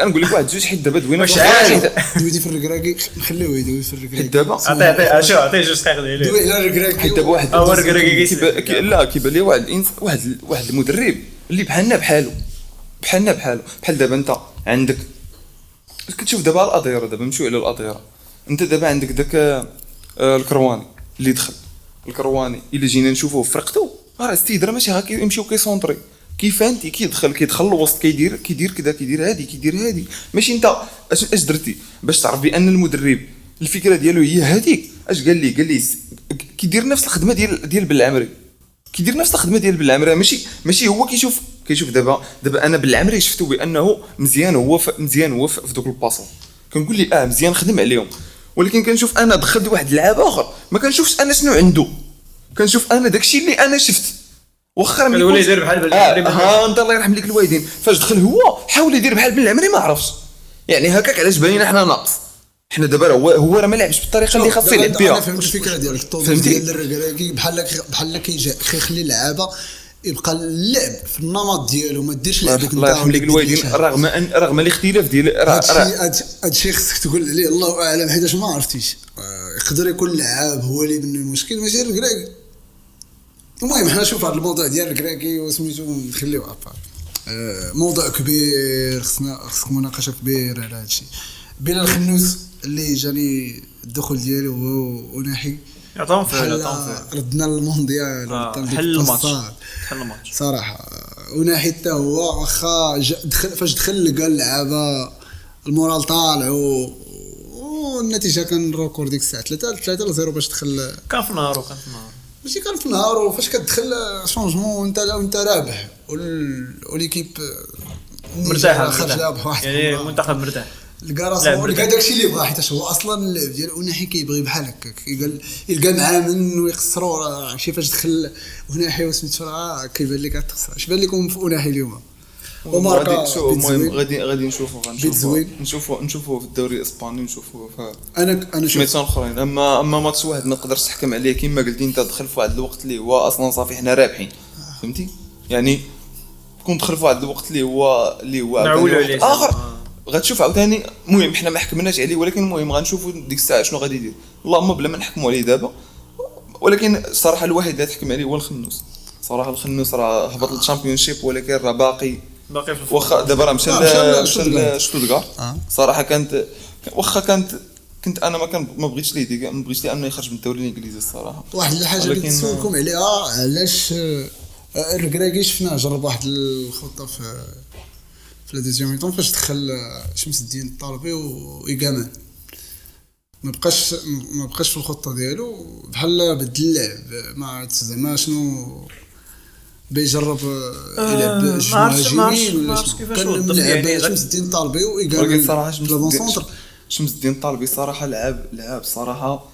نقول لك واحد جوج حيت دابا دوينا دويتي في الركراكي نخليوه يدوي في الركراكي دابا عطيه جوج دقائق ديالي دوي على الركراكي حيت دابا واحد لا كيبان لي واحد المدرب اللي بحالنا بحالو بحال دابا انت عندك كتشوف دابا الاظهره دابا نمشيو على الاظهره انت دابا عندك داك الكرواني اللي دخل الكرواني الا جينا نشوفوه فرقته راه ستيدرا ماشي هكا يمشيو كيسونطري كيف انت كيدخل الوسط كيدير كذا كيدير هادي ماشي انت اش درتي باش تعرف بان المدرب الفكره ديالو هي هذيك اش قال لي كيدير نفس الخدمه ديال بالعمري كيدير نفس الخدمه ديال بالعمري ماشي هو كيشوف دابا انا بالعمري شفتو بانه مزيان هو في دوك الباصو كنقول لي مزيان خدم عليهم ولكن كنشوف انا دخلت واحد اللعاب اخر ما كنشوفش انا شنو عنده كنشوف انا داكشي اللي انا شفت واخا ملي ولا يدير بحال انت الله يرحم ليك الوالدين فاش دخل هو حاول يدير بحال بالعمري ما عرفش يعني هكاك علاش باينين حنا ناقص حنا دابا هو راه ما لعبش بالطريقه اللي خاص يلعب بها. انا فهمت الفكره ديالك التوظيف ديال الركراكي بحال كيخلي اللعابه يبقى اللعب في النمط ديالو ما ديرش لعبك الله يرحم ليك الوالدين رغم الاختلاف ديال هادشي خصك تقول عليه الله اعلم حيتاش ما عرفتيش يقدر يكون اللعاب هو اللي من المشكل ماشي الركراكي. المهم حنا نشوف هذا الموضوع ديال الركراكي وسميتو نخليوه ابار موضوع كبير، خصك مناقشه كبيره على هذا الشيء. بلا الخنوس اللي جاني الدخول ديالو هو وناحي يعطيهم فيه ردنا للمونديال حل الماتش صراحه. وناحي حتى هو واخا فاش دخل لقى اللعابه المورال طالع والنتيجه كان ريكورد ديك الساعه 3-0 باش دخل. كان في نهار ماشي كان في نهار، وفاش كتدخل شونجمون وانت رابح وليكيب مرتاحه خرجها بواحد يعني المنتخب مرتاح، لقى راسو لقى داكشي اللي بغا، حيت هو اصلا اللعب ديالو وناحي كيبغي بحال هكاك يلقى معاه من ويخسروا. راه شي فاش دخل وناحي وسميتو راه كيبان لك غتخسر. اش بان لكم في وناحي اليوم؟ وماركا المهم غادي نشوفوا في الدوري الاسباني، نشوفوا انا سميتو الاخرين. اما ماتش واحد ما تقدرش تحكم عليه كما قلتي انت. دخل في واحد الوقت اللي هو اصلا صافي حنا رابحين، فهمتي يعني. كون دخل في واحد الوقت اللي هو اخر غتشوف عاوتاني. المهم حنا ما حكمناش عليه، ولكن المهم غنشوفوا ديك الساعه شنو غادي يدير. اللهم بلا ما نحكموا عليه دابا. ولكن الصراحه الواحد اللي تحكم عليه هو الخنوس. صراحه الخنوس راه هبط للشامبيونشيب، ولكن راه باقي في واخا دابا راه مشى لشتوتغارت. صراحه كنت انا ما بغيتش ليه ما بغيتش انه يخرج من الدوري الانجليزي الصراحه. واحد الحاجه اللي نسولكم عليها، علاش الركراكي شفناه جرب واحد الخطه في الدوزيام ميطون فاش دخل شمس الدين الطالبي وإيقامان، ما بقاش في الخطه ديالو، بحال بدل اللعب. ما عرفت زعما شنو بيجرب يلعب جوج مهاجمين ولا كان لعب شمس الدين الطالبي وإيقامان صراحه. شمس الدين الطالبي صراحه لعب صراحه،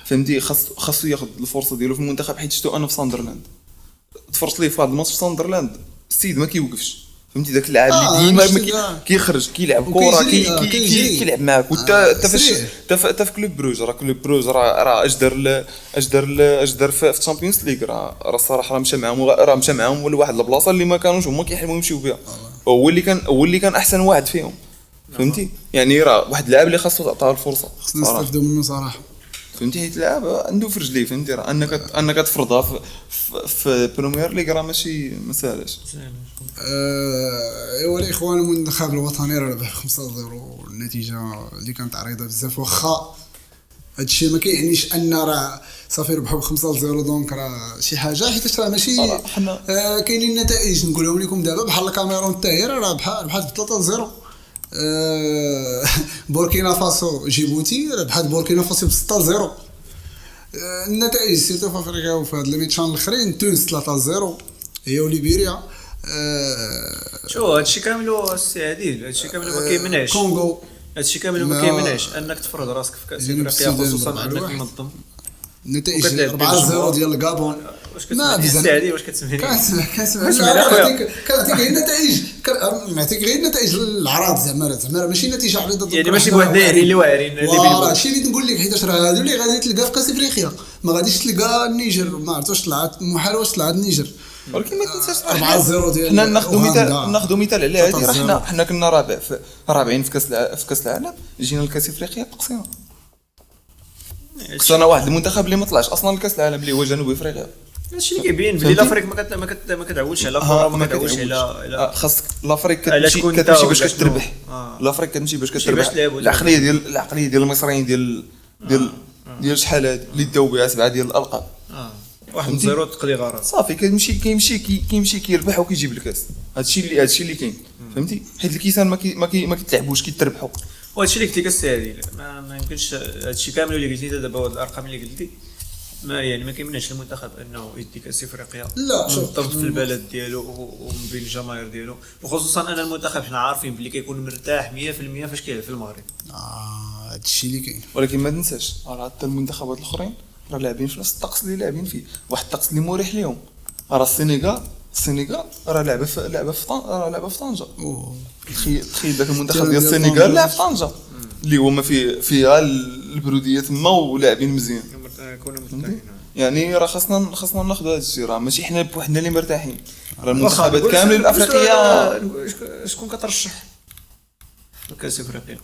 فهمتي. خاصو ياخذ الفرصه ديالو في المنتخب، حيت شفتو انا في ساندرلاند تفرجت ليه في هذا الماتش في ساندرلاند. السيد ما كيوقفش، فهمتي. داك اللاعب اللي ديما كيخرج كيلعب كره كيلعب معاك. وتا في كلوب بروج. راه كلوب بروج راه اش دار في الشامبيونز ليغ. راه الصراحه راه مشى معاهم لواحد البلاصه اللي ما كانوش هما كيحلموا يمشيو بها. هو اللي كان احسن واحد فيهم، فهمتي يعني. راه واحد اللاعب اللي خاصو تعطيه الفرصه، خصنا نستافدوا منه صراحه، فهمتي. حيت لاعب عنده في رجليه، فهمتي. راه انك تفرضها في بريمير ليغ راه ماشي مسالاش. ايوا الاخوان المنتخب الوطني ربح 5-0. النتيجه اللي كانت عريضه بزاف، واخا هادشي ما كيعنيش ان راه صافي ربحوا 5-0 دونك راه شي حاجه، حيت راه ماشي كاينين نتائج نقولهم لكم دابا بحال الكاميرون الطاهره راه بحال 3-0. بوركينا فاسو جيبوتي ربحت بوركينا فاسو ب6-0. النتائج سيتو في افريقيا وفي هاد الميتشان الاخرين تونس 3-0 هي وليبيريا. شو هادشي كامل السي عادل، هادشي كامل ما كيمنعش كونغو، هادشي كامل ما كيمنعش انك تفرض راسك في كاس افريقيا، خصوصا انك منظم. النتائج 4-0 ديال الغابون. واش كتسمعني واش كتسمعني؟ كنسمع كنعطيك غير النتائج، نعطيك غير النتائج العراض زعما ماشي نتيجه عريضه يعني ماشي بوحدين يعني اللي واعرين راه هادشي اللي نقول لك، حيت راه هادو اللي غادي تلقى في كاس افريقيا، ما غاديش تلقى النيجر. ما عرفت واش طلعت محال واش طلعت النيجر. ولكن ما تنساش 4-0 ديال حنا ناخذوا مثال على هذه. حنا كنا رابعين في كاس العالم، جينا لكاس افريقيا تقصينا. كنا واحد المنتخب اللي ما طلعش اصلا لكاس العالم اللي هو جنوب افريقيا. هادشي اللي كيبين بلي لافريك ما كتعولش على كره، ما كتعولش على خاص لافريك كتمشي باش كتربح. لافريك كتمشي باش كتربح. العقليه ديال المصريين ديال شحال هادي اللي داو بها 7 ديال الالقاب. 1-0 تقضي غرض صافي. كيمشي كيربح وكيجيب الكاس. هادشي اللي كاين، فهمتي. حيت الكيسان ما كيتلعبوش كيتربحوا. وهادشي اللي قلت لك السي ما يمكنش هادشي كامل اللي قلتي دابا. هاد الارقام اللي قلتي ما كيمنعش المنتخب انه يدي كاس افريقيا مرتبط في البلد ديالو ومن بين الجماهير ديالو، وخصوصا ان المنتخب حنا عارفين بلي كيكون مرتاح 100% فاش كيلعب في المغرب. هادشي اللي كاين. ولكن ما تنساش راه حتى المنتخبات الاخرين راه لاعبين في نفس الطقس اللي لاعبين فيه، واحد الطقس اللي مريح ليهم. راه السنغال راه لعبه في طنجه. تخيل داك المنتخب ديال السنغال لعب في طنجه اللي هو ما فيها البروديه تما ولاعبين مزيان. يعني راه خاصنا ناخذ هذا الشيء. راه ماشي حنا بوحدنا اللي مرتاحين، راه المنتخبات كامل الافريقيه. شكون كترشح لكاس افريقيا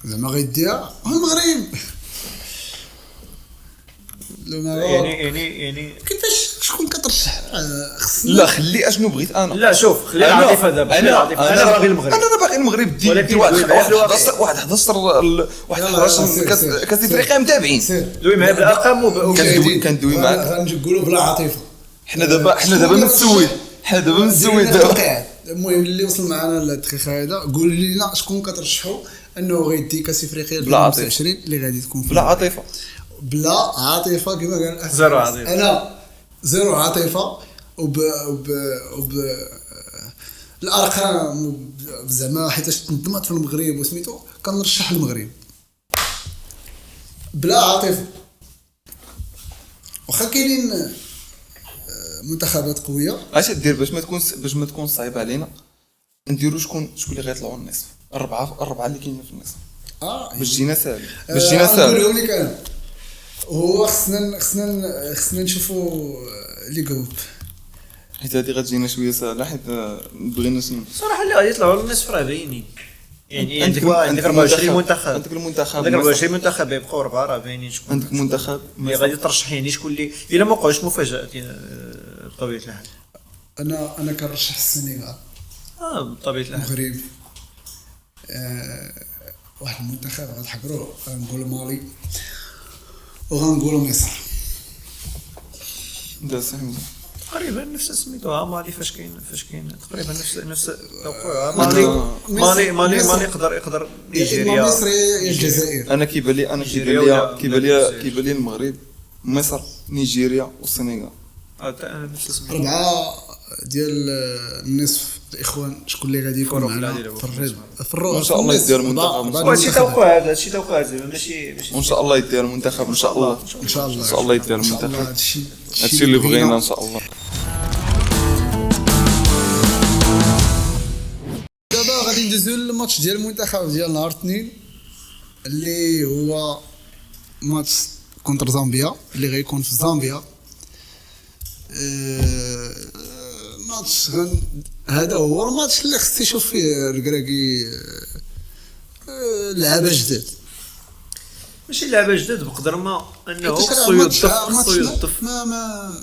زعما غيديها المغرب؟ يعني كيفاش شكون كترشح خصنا لا خلي اشنو بغيت انا. لا شوف خلي العاطفه دابا، انا باغي المغرب، انا باغي المغرب دير ولكن واحد 11 كاس افريقيا متابعين. دوي معايا بالارقام كندوي معاك. غنقولوا بلا عاطفه. حنا دابا متسويين دابا. المهم اللي وصل معنا للدقيقه هذا قول لنا شكون كترشحوا انه غيدي كاس افريقيا 2025 اللي غادي تكون بلا عاطفه. بلا عاطفه كما قال زيرو عاطفه. انا زيرو عاطفه وب الارقام زعما حيت تنظمت في المغرب وسميتو كنرشح المغرب بلا عاطفه. واخا كاينين منتخبات قويه اش دير باش ما تكون صعيبه علينا نديرو شكون اللي غيطلعوا النصف الربعه اللي كاينين في النصف باش جينا ساهل نقولهم لك انا. هو خصنا نشوفوا لي جروب حيت هادي غتجينا شويه ساهله حيت بغينا صراحه اللي غادي يطلعوا للنصف راه باينين. يعني عندك 24 منتخب، عندك المنتخب 24 منتخب يبقاو 4 راه باينين شكون عندك منتخب اللي غادي ترشح. يعني شكون اللي الا ما وقعوش مفاجات بطبيعه الحال. انا كنرشح السنغال بطبيعه الحال. المغرب واحد المنتخب غنحقروه غنقول مالي وغنقولوا مصر. دا صحيح تقريبا نفس سميتوها مالي فاش كاين تقريبا نفس توقعها. مالي يقدر نيجيريا مصر يا الجزائر. انا كيبان لي المغرب مصر نيجيريا والسنغال. انا نفس سميتو 4 ديال النصف الاخوان. شكون اللي غادي يكون معنا في الروح ان شاء الله يدير المنتخب. هادشي توقع زعما ماشي وان شاء الله يدير المنتخب ان شاء الله يدير المنتخب. هادشي اللي بغينا ان شاء الله. دابا غادي ندوزو للماتش ديال المنتخب ديال نهار الاثنين اللي هو ماتش كونتر زامبيا اللي غيكون في زامبيا. ماتش هذا هو الماتش اللي خص يشوف فيه الكراكي لعبه جداد. ماشي لعبه جداد بقدر ما انه خصو يضف. ما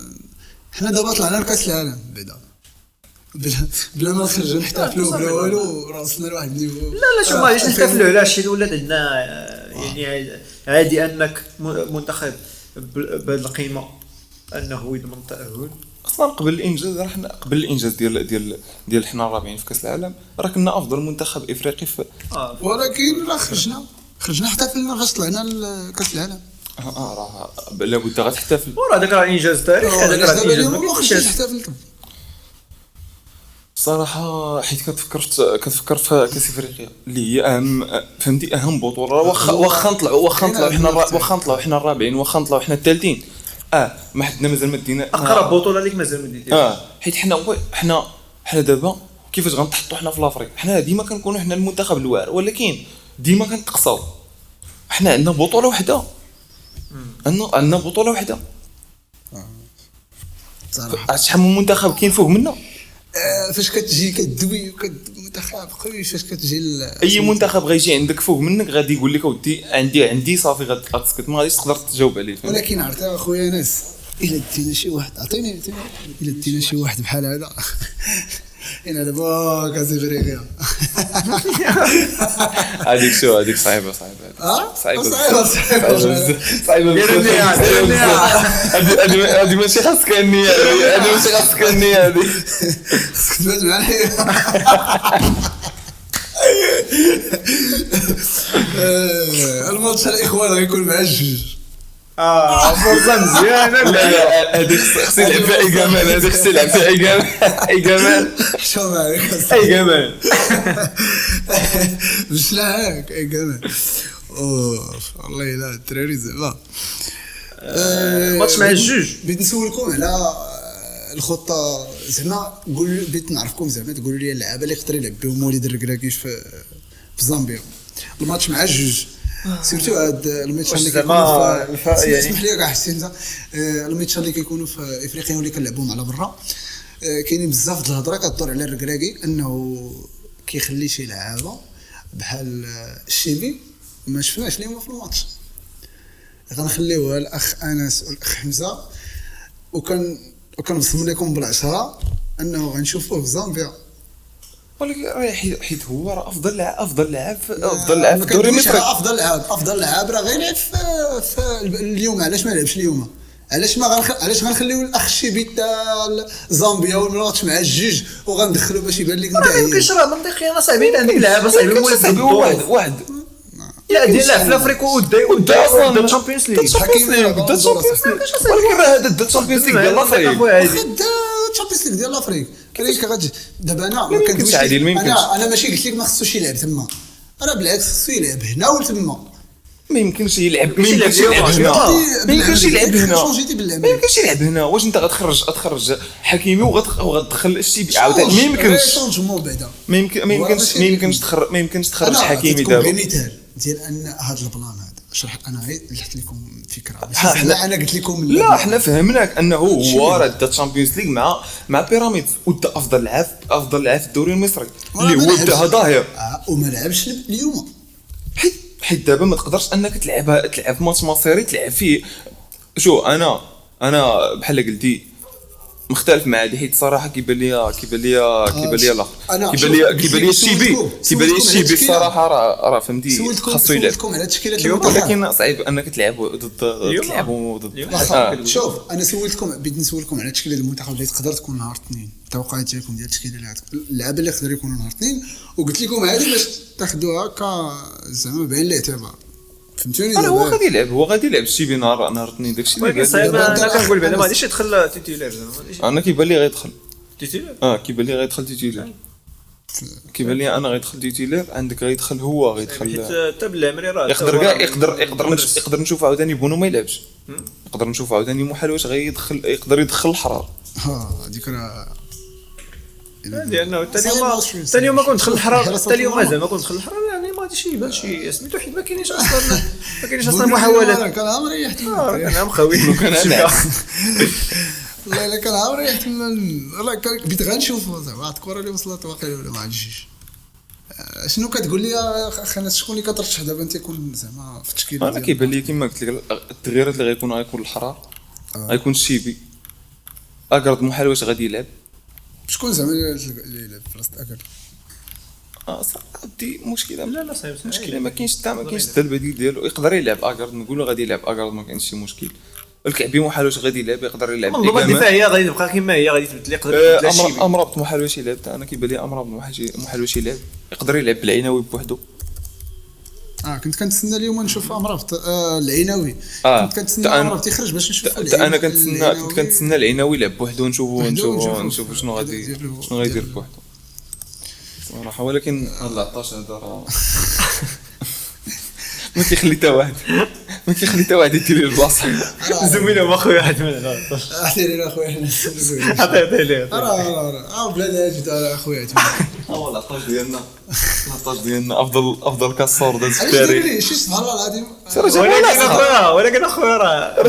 حنا دابا طلعنا لكاس العالم بعدا بلا ما نخرجوا نحتفلوا بلا والو راسنا لواحد النيفو. لا شوف ماش نحتفلوا على شي ولات عندنا. يعني عادي انك منتخب بهذه القيمه انه يضمن التاهل. اصلا قبل الانجاز ديال حنا الرابعين في كاس العالم راه كنا افضل منتخب افريقي في ولكن راه خرجنا احتفلنا فاش طلعنا لكاس العالم. راه لابد غتحتفل. وراه داك راه انجاز تاريخي. هذاك راه انجاز ما كنتش احتفلت صراحه حيت كتفكر في كاس افريقيا اللي هي اهم فهمتي اهم بطوله. واخا نطلعوا حنا الرابعين واخا نطلعوا حنا الثالثين ما حدنا مازال ما دينا اقرب بطوله ليك مازال ما ديتيهاش. حيت حنا دابا كيفاش غنتحطوا حنا في لافريك. حنا ديما كنكونوا حنا المنتخب الواعر ولكن ديما كنتقصاو. حنا عندنا بطوله واحده عندنا بطوله واحده صراحه. شحال من منتخب كاين فوق منا. فاش كتجي كدوي منتخب قوي فاش كتجي اي منتخب غيجي عندك فوق منك غادي يقول لك اودي عندي صافي غتسكت ما غاديش تقدر تجاوب عليه. ولكن عرفتي اخويا ناس الا دينا شي واحد عطيني الا دينا شي واحد بحال هذا انا دابا كاس افريقيا هذيك صعيبه هذه ماشي خاصك النيه هذه سكتت معايا. الماتش الاخوان غيكون مع الجوج. فرصه مزيانه. لا هذيك خصني نلعب فيها اي جمال حشومه عليك اي جمال مش لا هيك اي جمال. والله لا الدراري زعما ماتش مع الجوج. بغيت نسولكم على الخطه زعما بغيت نعرفكم زعما تقولوا لي اللعابه اللي يقدر يلعب بهم وليد الركراكيش في زامبيا. الماتش مع الجوج سيرتو هاد الماتش اللي كيكونوا يعني اسمح لي كاع حسين انت الماتش اللي كيكونوا في افريقيا واللي كنلعبوهم على برا كاينين بزاف د الهضره كدور على الركراكي انه كيخلي شي لعابه بحال الشيبي ما شفناش اليوم في الماتش. غنخليوها الاخ انس والاخ حمزه وكان وكنبصم لكم بالعشرة انه غنشوفوه في زامبيا. ولكن راه حيت هو راه افضل لاعب في الدوري المصري. افضل لاعب راه غيلعب في اليوم. علاش ما لعبش اليوم؟ علاش غنخليو الاخ الشيبي تاع زامبيا والماتش مع الجوج وغندخلو باش يبان لك ما يمكنش، راه منطقيا صعيبين عندك لعابه صعيبين واحد يا ديال لا في الافريقيا ودا الشامبيونز ليغ ولكن راه هذا الشامبيونز ليغ ديال الافريق واخد الشامبيونز ليغ ديال الافريق. كيفاش غادي دابا انا ما كنتش انا ماشي قلت لك ما خصوش يلعب تما، انا بالعكس خصو يلعب هنا وتما. ما يمكنش يلعب هنا. واش انت غتخرج حكيمي وغتدخل الشيبي عاوتاني؟ ما يمكنش تخرج حكيمي دابا. ديال ان هذا البلان هذا شرح انا غير لحت لكم فكره. انا قلت لكم لا حنا فهمناك انه هو راه دا الشامبيونز ليغ مع بيراميدز ودا افضل لاعب في الدوري المصري اللي هو دا ظاهر وما لعبش اليوم. حيت دابا ما تقدرش انك تلعب ماتش مصيري تلعب فيه. شو انا بحال قلتي مختلف مع هذه، حيت صراحه كيبان لي الاخر كيبان لي الشيبي الصراحه راه فهمتي خاصو يلعب. ولكن صعيب انك تلعبوا ضد شوف انا بديت نسولكم على تشكيله المنتخب اللي تقدر تكون نهار الاثنين. التوقعات ديالكم ديال التشكيله اللعابه اللي يقدروا يكونوا نهار الاثنين، وقلت لكم هذه باش تاخذوها زعما بعين الاعتبار. فهمتوني؟ هو غادي يلعب الشيبي نهار الاثنين. داكشي اللي صعيب. انا كنقول بعدا ما غاديش يدخل تيتيلير زعما. انا كيبان لي غيدخل تيتيلير. كيبان لي غيدخل تيتيلير. كيبان لي انا غيدخل تيتيلير. عندك غيدخل هو غيدخل حتى بالعمري راه يقدر نشوف عاوتاني بونو ما يلعبش. نقدر نشوف عاوتاني محال واش يقدر يدخل الحرار. هذيك راه لانه ثاني يوم ما كنت دخل الحراره، ثاني يوم مازال ما كنت دخل الحراره، يعني ما غاديش يبان شي سميتو حيت ما كاينينش اصلا محاولات. كان عمري يحتمل كان عام خوي كان انا لا كان عمري يحتمل. والله بغيت غنشوفوا زعما الكره اللي وصلت واقيلا ولا ما عنديش. شنو كتقول لي خاصنا شكون اللي كترشح دابا انت يكون زعما في التشكيل؟ انا كيبان لي كما قلت لك التغييرات اللي غيكون الحرار غيكون الشيبي اكرد محال واش غادي يلعب. شكون زعما اللي يلعب في راس اكرد؟ صراحه دي مشكله. لا صعيب مشكله ما كاينش حتى البديل ديالو. يقدر يلعب اكرد، نقولوا غادي يلعب اكرد ما كاينش شي مشكل. الكعبي محال واش غادي يلعب، يقدر يلعب المنظومه الدفاعيه غادي تبقى كما هي، غادي تبدل. يقدر امرابط محال واش يلعب. انا كيبان لي امرابط محال واش يلعب. يقدر يلعب بالعيناوي بوحدو. كنت كنتسنى اليوم نشوف امرابط العيناوي. كنت كنتسنى امرابط يخرج باش نشوف. انا كنتسنى العيناوي يلعب بوحدو نشوفوا شنو غادي يدير بوحدو صراحه. ولكن هذا 19 هذا راه ما كيخلي حتى واحد يدير لي البلاصه. زميله ما خويا واحد من احسن لي اخويا عطيه ليه بلاد اجد اخويا هو 19 ديالنا افضل كاسور داز التاريخ. شي سبحان الله العظيم. ولكن اخويا راه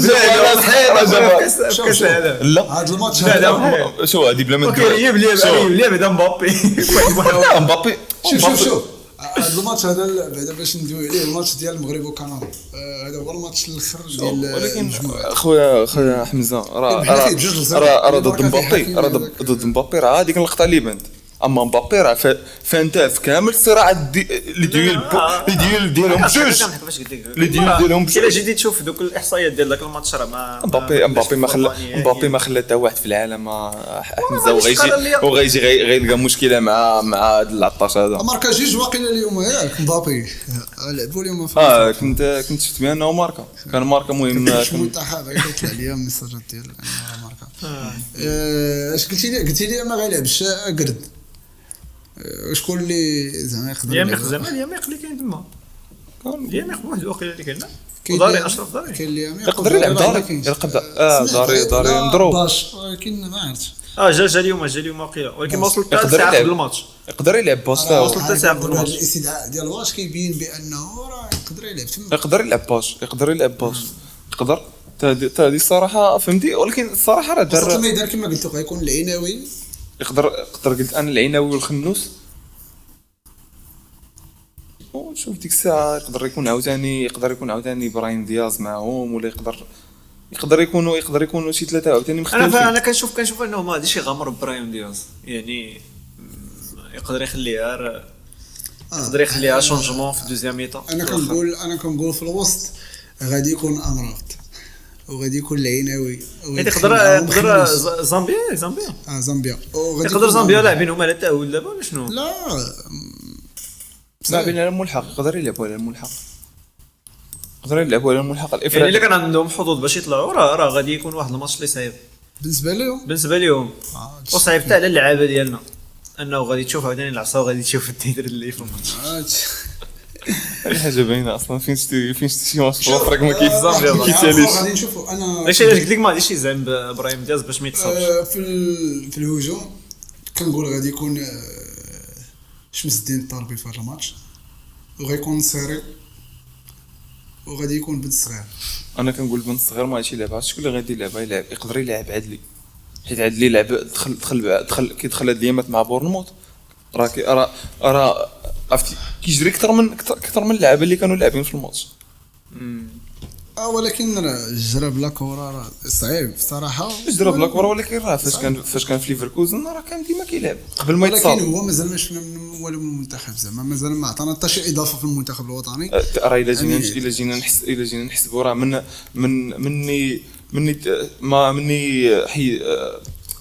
كاس العالم. لا هذا الماتش شو هادي بلا ما ليه بعدا مبابي مبابي. شوف هذا الماتش هذا بعدا باش ندوي عليه الماتش ديال المغرب وكندا. هذا هو الماتش الاخر ديال ولكن خويا حمزه راه ضد مبابي راه هذيك اللقطه اللي بانت. اما مبابي راه فانت في كامل الصراعات اللي ديالهم بجوج الا جيتي تشوف دوك الاحصائيات ديال داك الماتش راه ما مبابي ما خلى حتى واحد في العالم حمزه وغيجي غيلقى مشكله مع هذا العطاش هذا. ماركا جوج واقيلا اليوم ياك مبابي لعبوا اليوم كنت شفت بانه ماركا كان ماركا مهم. المنتخب يطلع ليا الميساجات ديال ماركا. اش قلتي لي ما غيلعبش قرد. شكون اللي زعما يقدر اليميق اللي كاين تما اليميق واحد الوقيله اللي كاين وداري اشرف داري كاين اليميق يقدر يلعب داري مضروب باش ولكن ما عرفتش. جا اليوم واقيلا ولكن ما وصلت حتى ساعه قبل الماتش. يقدر يلعب باش وصلت حتى ساعه قبل الماتش. الاستدعاء ديال واش كيبين بانه راه يقدر يلعب تما. يقدر يلعب باش هذه الصراحه فهمتي. ولكن الصراحه راه دار الميدان كما قلت لك غيكون العيناوي. يقدر قلت انا العيناوي والخنوس. وشوف ديك الساعه يقدر يكون عاوتاني ابراهيم دياز معهم، ولا يقدر يكونوا شي ثلاثه عاوتاني مختلفين. انا كنشوف انه ما غاديش يغامر برايم دياز، يعني يقدر يخليها شونجمون في دوزيام ميطا. انا كنقول في الوسط غادي يكون امراض وغادي يكون العناوي يقدر زامبيا زامبيا يقدر زامبيا لاعبين هما لا تاهل دابا ولا شنو؟ لا لاعبين على الملحق، يقدر يلعبوا على الملحق، يقدر يلعبوا على الملحق يعني الافريقي. الا كان عندهم حظوظ باش يطلعوا راه غادي يكون واحد الماتش اللي صعيب بالنسبه لهم وصعيب حتى على اللعابه ديالنا، انه غادي تشوف عاوتاني العصا وغادي تشوف التيدر اللي في الماتش. هذه حاجه باينه اصلا. فين شتي شي ماتش في الافريق ما زامبيا كيتساليش. غادي نشوفوا. انا علاش قلت لك ما غاديش يزعم ابراهيم دياز باش ما يتصابش في الهجوم كنقول غادي يكون شمس الدين الطربي في هذا الماتش، وغيكون نصيري، وغادي يكون بن صغير. انا كنقول بن صغير ما غاديش يلعب. شكون اللي غادي يلعب؟ يقدر يلعب عدلي، حيت عدلي لعب كيدخل هاد الايامات مع بورنموث، راه عرفتي كيجري اكثر من اللعابه اللي كانوا لاعبين في الماتش. ولكن الجرى بلا كره راه صعيب صراحه. جرى بلا كره، ولكن راه فاش كان في ليفركوزن راه كان ديما كيلعب قبل ما يتصاب. ولكن هو مازال ما شفنا والو من المنتخب، زعما مازال ما عطانا حتى شي اضافه في المنتخب الوطني. راه الا جينا نحسبوا راه مني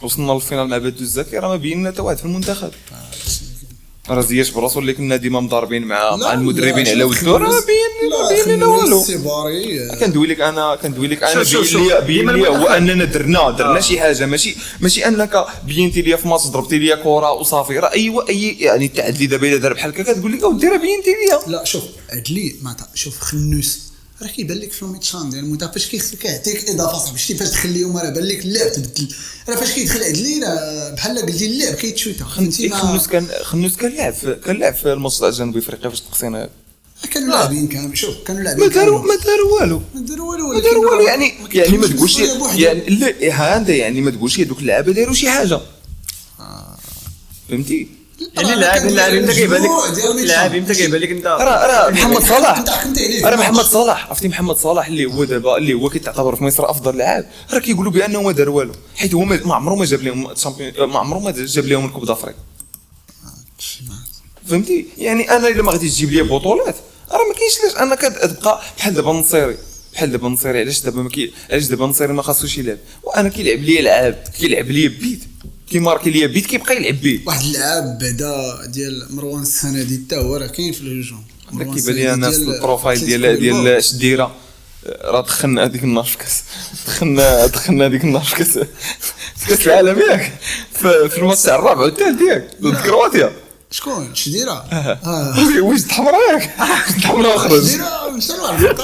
وصلنا للفينال مع بادو الزكي راه ما بينا حتى واحد في المنتخب. راه زياش براسو اللي كنا ديما مضاربين مع المدربين على ودو، راه بين لنا والو. كندوي لك انا بين لي هو اننا درنا شي حاجه، ماشي انك بينتي ليا في ماتش ضربتي ليا كره وصافي. راه اي يعني التعدي دابا الا دار بحال هكا كتقول لك اودي راه بينتي ليا. لا شوف عدلي ما شوف خنوس راه كيبان لك في الميتشان ديال المنتخب فاش كيعطيك اضافه صاحبي. شتي فاش تخليهم راه بان لك اللعب تبدل. راه فاش كيدخل عدلي راه بحال قلتي اللعب كيتشوتا. خنوس كان لعب في الماتش تاع جنوب افريقيا فاش تقصينا. كانوا لاعبين كامل. شوف كانوا لاعبين ما داروا والو يعني ما تقولش يعني لا هذا يعني ما تقولش هذوك اللعابه داروا شي حاجه. فهمتي؟ يعني اللاعب انت كيبان لك انت راه محمد صلاح عرفتي محمد صلاح اللي هو كيتعتبر في مصر افضل لاعب، راه كيقولوا بانه ما دار والو، حيت هو ما عمره ما جاب لهم ما عمره ما جاب لهم الكوب دافريك. فهمتي؟ يعني انا الا ما غاديش تجيب لي بطولات راه ما كاينش علاش انا كتبقى بحال دابا النصيري. علاش دابا النصيري ما خاصوش يلعب وانا كيلعب لي بيت كيماركي ليا بيت كيبقى يلعب بيه. واحد اللعاب بعدا ديال مروان السندي حتى هو راه كاين في الهجوم. كيبان لي انا البروفايل ديال شديره راه دخلنا هذيك النار في كاس دخلنا هذيك النار في كاس العالم ياك في الماتش تاع الرابع والثالث ياك ضد كرواتيا. شكون شديره؟ واش تحمر ياك تحمر وخرج شديره مشى للعرض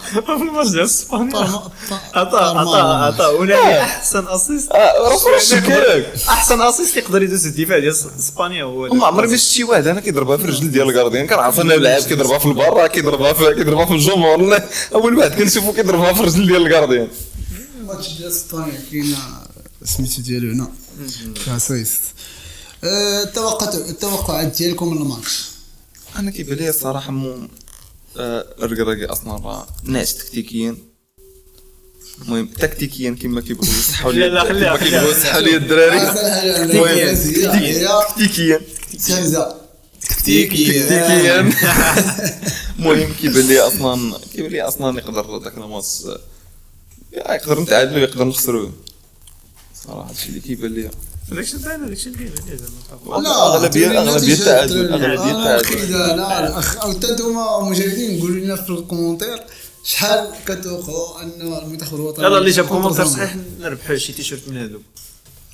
في الماتش ديال اسبانيا عطا ولا احسن اسيست احسن اسيست يقدر يدوز الدفاع ديال اسبانيا هو. ما عمري ما شفت شي واحد انا كيضربها في الرجل ديال الكارديان. كنعرف ان اللاعب كيضربها في البر كيضربها في الجمهور. اول واحد كنشوفو كيضربها في الرجل ديال الكارديان. الماتش ديال اسبانيا كاين سميتو ديالو هنا في اسيست. التوقعات ديالكم من الماتش؟ انا كيبان لي الصراحه الركراكي اصلا راه ناس تكتيكيا. المهم تكتيكيا كما كيبغيو يصحوا لي الدراري. تكتيكيا المهم كيبان لي اصلا يقدر داك الماتش يقدر نتعادلوا يقدر نخسروا صراحه. هادشي اللي كيبان لي. داكشي اللي كيبان لي زعما. لا اغلبيه التعادل. لا الاخ او حتى نتوما مشاهدين قولوا لنا في الكومونتير شحال كتوقعوا ان المنتخب الوطني. يلا اللي جاب كومونتير صحيح نربحوا شي تيشيرت من هذوك.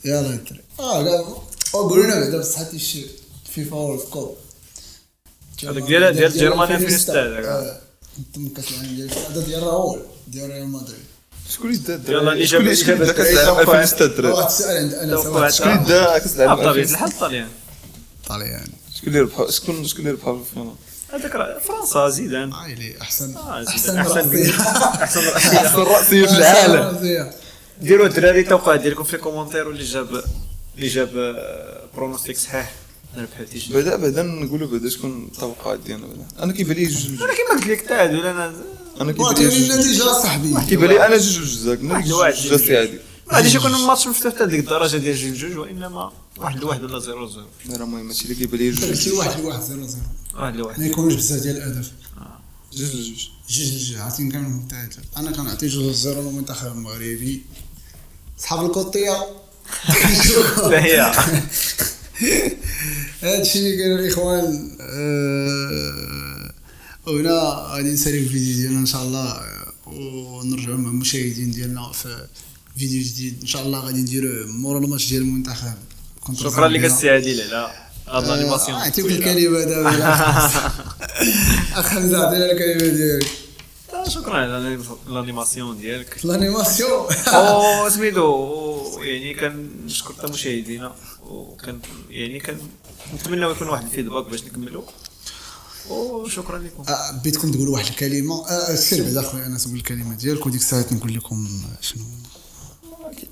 يلا الدراري لا قولوا لنا بعدا بصح تيشيرت فيفا وورلد كوب هذاك ديال جيرمانيا فين استاد انتم كاس العالم ديال راؤول ديال ريال مدريد. شكون اللي دا يلا اللي جاب كاس العالم 2006 واحد السؤال عند انا شكون اللي دا كاس العالم بطبيعه الحال طاليان. شكون اللي ربح في الفينال؟ هذاك فرنسا زيدان احسن رأسية في العالم. ديروا الدراري التوقعات ديالكم في الكومونتير واللي جاب برونوستيك صحيح نربحوا تيشيرت. بعدا نقولوا بعدا شكون التوقعات ديالنا. انا كيبان لي جوج. انا كيما قلت لك التعادل. انا كيبان لي النتيجه صاحبي كيبان لي انا جوج جوج سي عادي ما غاديش يكون الماتش مفتوح حتى لديك الدرجه ديال 2-2 وانما 1-1 ولا 0-0 راه المهم هادشي اللي كيبان لي جوج 1-1 ما يكونوش بزاف ديال الاهداف جوج عرفتي كامل ثلاثه انا كنعطي 2-0 للمنتخب المغربي صحاب القطيه هي هادشي اللي كاين الاخوان وهنا غادي نسالي الفيديو ديالنا ان شاء الله ونرجعوا مع المشاهدين ديالنا في فيديو جديد ان شاء الله غادي نديرو مورا الماتش ديال المنتخب. شكرا لك السي عادل على هاد الانيماسيون. عطيوك الكلمه دابا حمزه عطينا الكلمه ديالك. شكرا على الانيماسيون ديالك. الانيماسيون سميتو يعني كنشكر حتى مشاهدينا وكان يعني كنتمناو يكون واحد الفيدباك باش نكملوا وشكرا لكم. بغيتكم تقولوا واحد الكلمه سير بعدا خويا انا تقول الكلمه ديالك وديك الساعه نقول لكم شنو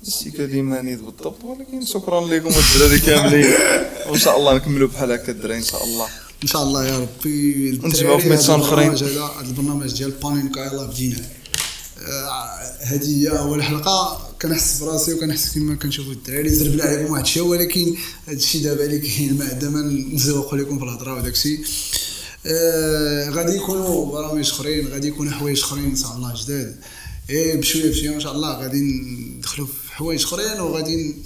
شي كلمه نيت بالضبط ولكن شكرا لكم الدراري كاملين وان شاء الله نكملوا بحال هكا الدراري ان شاء الله يا ربي. نتبعوا في ميتشان اخرين. هذا البرنامج ديال بانينكا يلاه بدينا هذه هي اول حلقه. كنحس براسي وكنحس كما كنشوفوا الدراري زربنا عليكم واحد الشيء ولكن هذا الشيء دابا اللي كاين ما دابا نزوقوا لكم في الهضره وداك الشيء. غادي يكونوا برامج اخرين غادي يكونوا حوايج اخرين ان شاء الله جداد بشويه ان شاء الله غادي ندخلوا في حوايج اخرين وغادي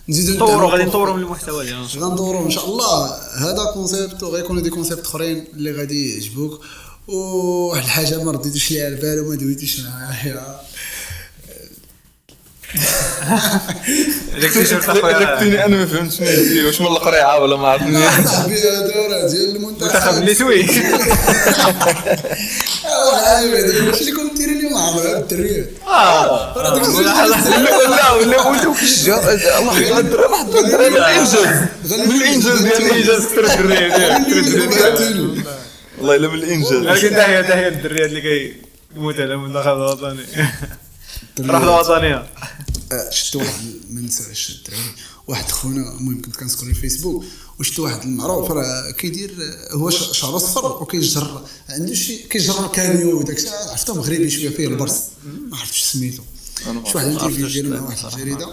نزيدوا غادي نطوروا من المحتوى ديالنا غندوروا ان شاء الله. هذا كونسيبت وغيكونوا دي كونسيبت اخرين اللي غادي يعجبوك. وواحد الحاجه ما رديتوش ليها على البال وما دويتوش معايا داك الشيء انا ما فهمتش شنو واش من القريعه ولا ما عرفتني صاحبي هذا راه ديال المنتخب اللي سوي ماشي اللي كنت دير اليوم مع الدريات ولا كيشجع الله يحفظ الدراري واحد الدراري من الانجاز ديال الانجاز كثر الدراري والله الا من الانجاز. لكن تحيه الدريات اللي كيموت على المنتخب الوطني الرحله الوطنيه. شفت واحد ما نساش الدراري واحد خونا المهم كنت كنسكرول الفيسبوك وشفت واحد المعروف راه كيدير هو شعر اصفر وكيجر عنده شي كيجر كاميو وداك الشيء عرفتو مغربي شويه فيه البرص ما عرفتش سميتو شي واحد الانترفيو ديالو مع واحد الجريده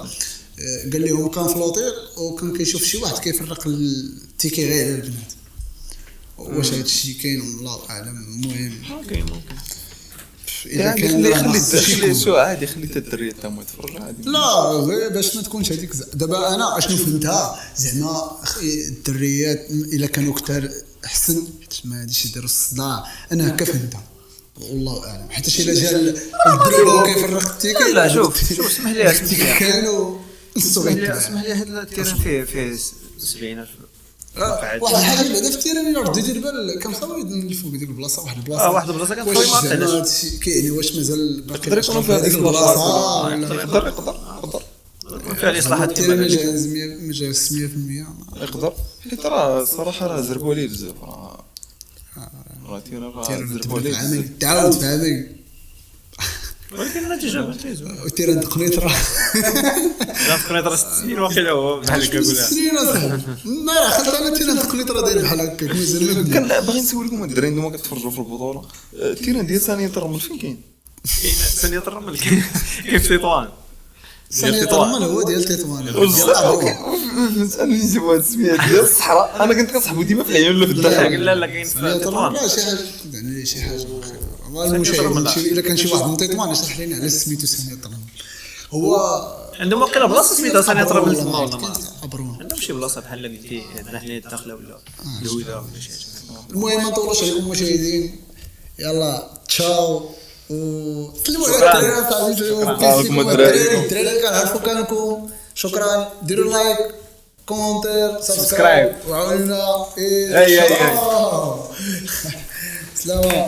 قال لهم كان في لوطير وكان كيشوف شي واحد كيفرق التيكي غير على البنات. واش هذا الشيء كاين الله اعلم. المهم ممكن اذا كان خلي سو عادي خلي الدريه حتى هما يتفرجوا عادي لا غير باش ما تكونش هذيك دابا انا اشنو فهمتها زعما الدريات الا كانوا كثار احسن حيت ما غاديش يديروا الصداع. انا هكا فهمتها والله اعلم حيت الا جا الدري كيفرق التيكي لا شوف اسمح لي كانوا اسمح لي هذا التيران فيه 70 واحد الحاجه بعدا في التيران الا رديتي البال كنخاوي الفوق ديك البلاصه واحد البلاصه كنخاوي ما عرفتش كاين واش مازال باقي يقدر يكون في هذيك البلاصه يقدر فعل الاصلاحات كما ما جاز 100% يقدر حيت راه صراحه راه زربوا ليه بزاف راه تيران زربوا ليه تعاود فهمي ولكن النتيجه ممتازه وتيران قنيطره قنيطره 6 سنين واخيلا هو بحال هكا كلها 6 سنين ما راه خدت انا تيران قنيطره داير بحال هكا مازال كان باغي نسول لكم الدراري انتما كتفرجوا في البطوله التيران ديال ثانيه الرمل فين كاين ثانيه الرمل كاين في تطوان ثانيه الرمل هو ديال تطوان نسالني نجيبوا هاد السميه ديال الصحراء انا كنت كنصحبو ديما في العيون ولا في الدار لا كاين في تطوان لا شي حاجه يعني شي حاجه المشاهد الا كان شي واحد من تطوان يشرح لنا على سميتو ثانيه الرمل هو عندهم واقيلا بلاصه سميتها ثانيه الرمل تما ولا ما عبرون عندهم شي بلاصه بحال اللي قلتي عندنا حنا الداخله ولا الهويده ولا شي حاجه. المهم ما نطولوش عليكم المشاهدين يلا تشاو وسلموا على الدراري كنعرفوا كانكم شكرا ديروا لايك كومنتير سبسكرايب وعاونونا سلام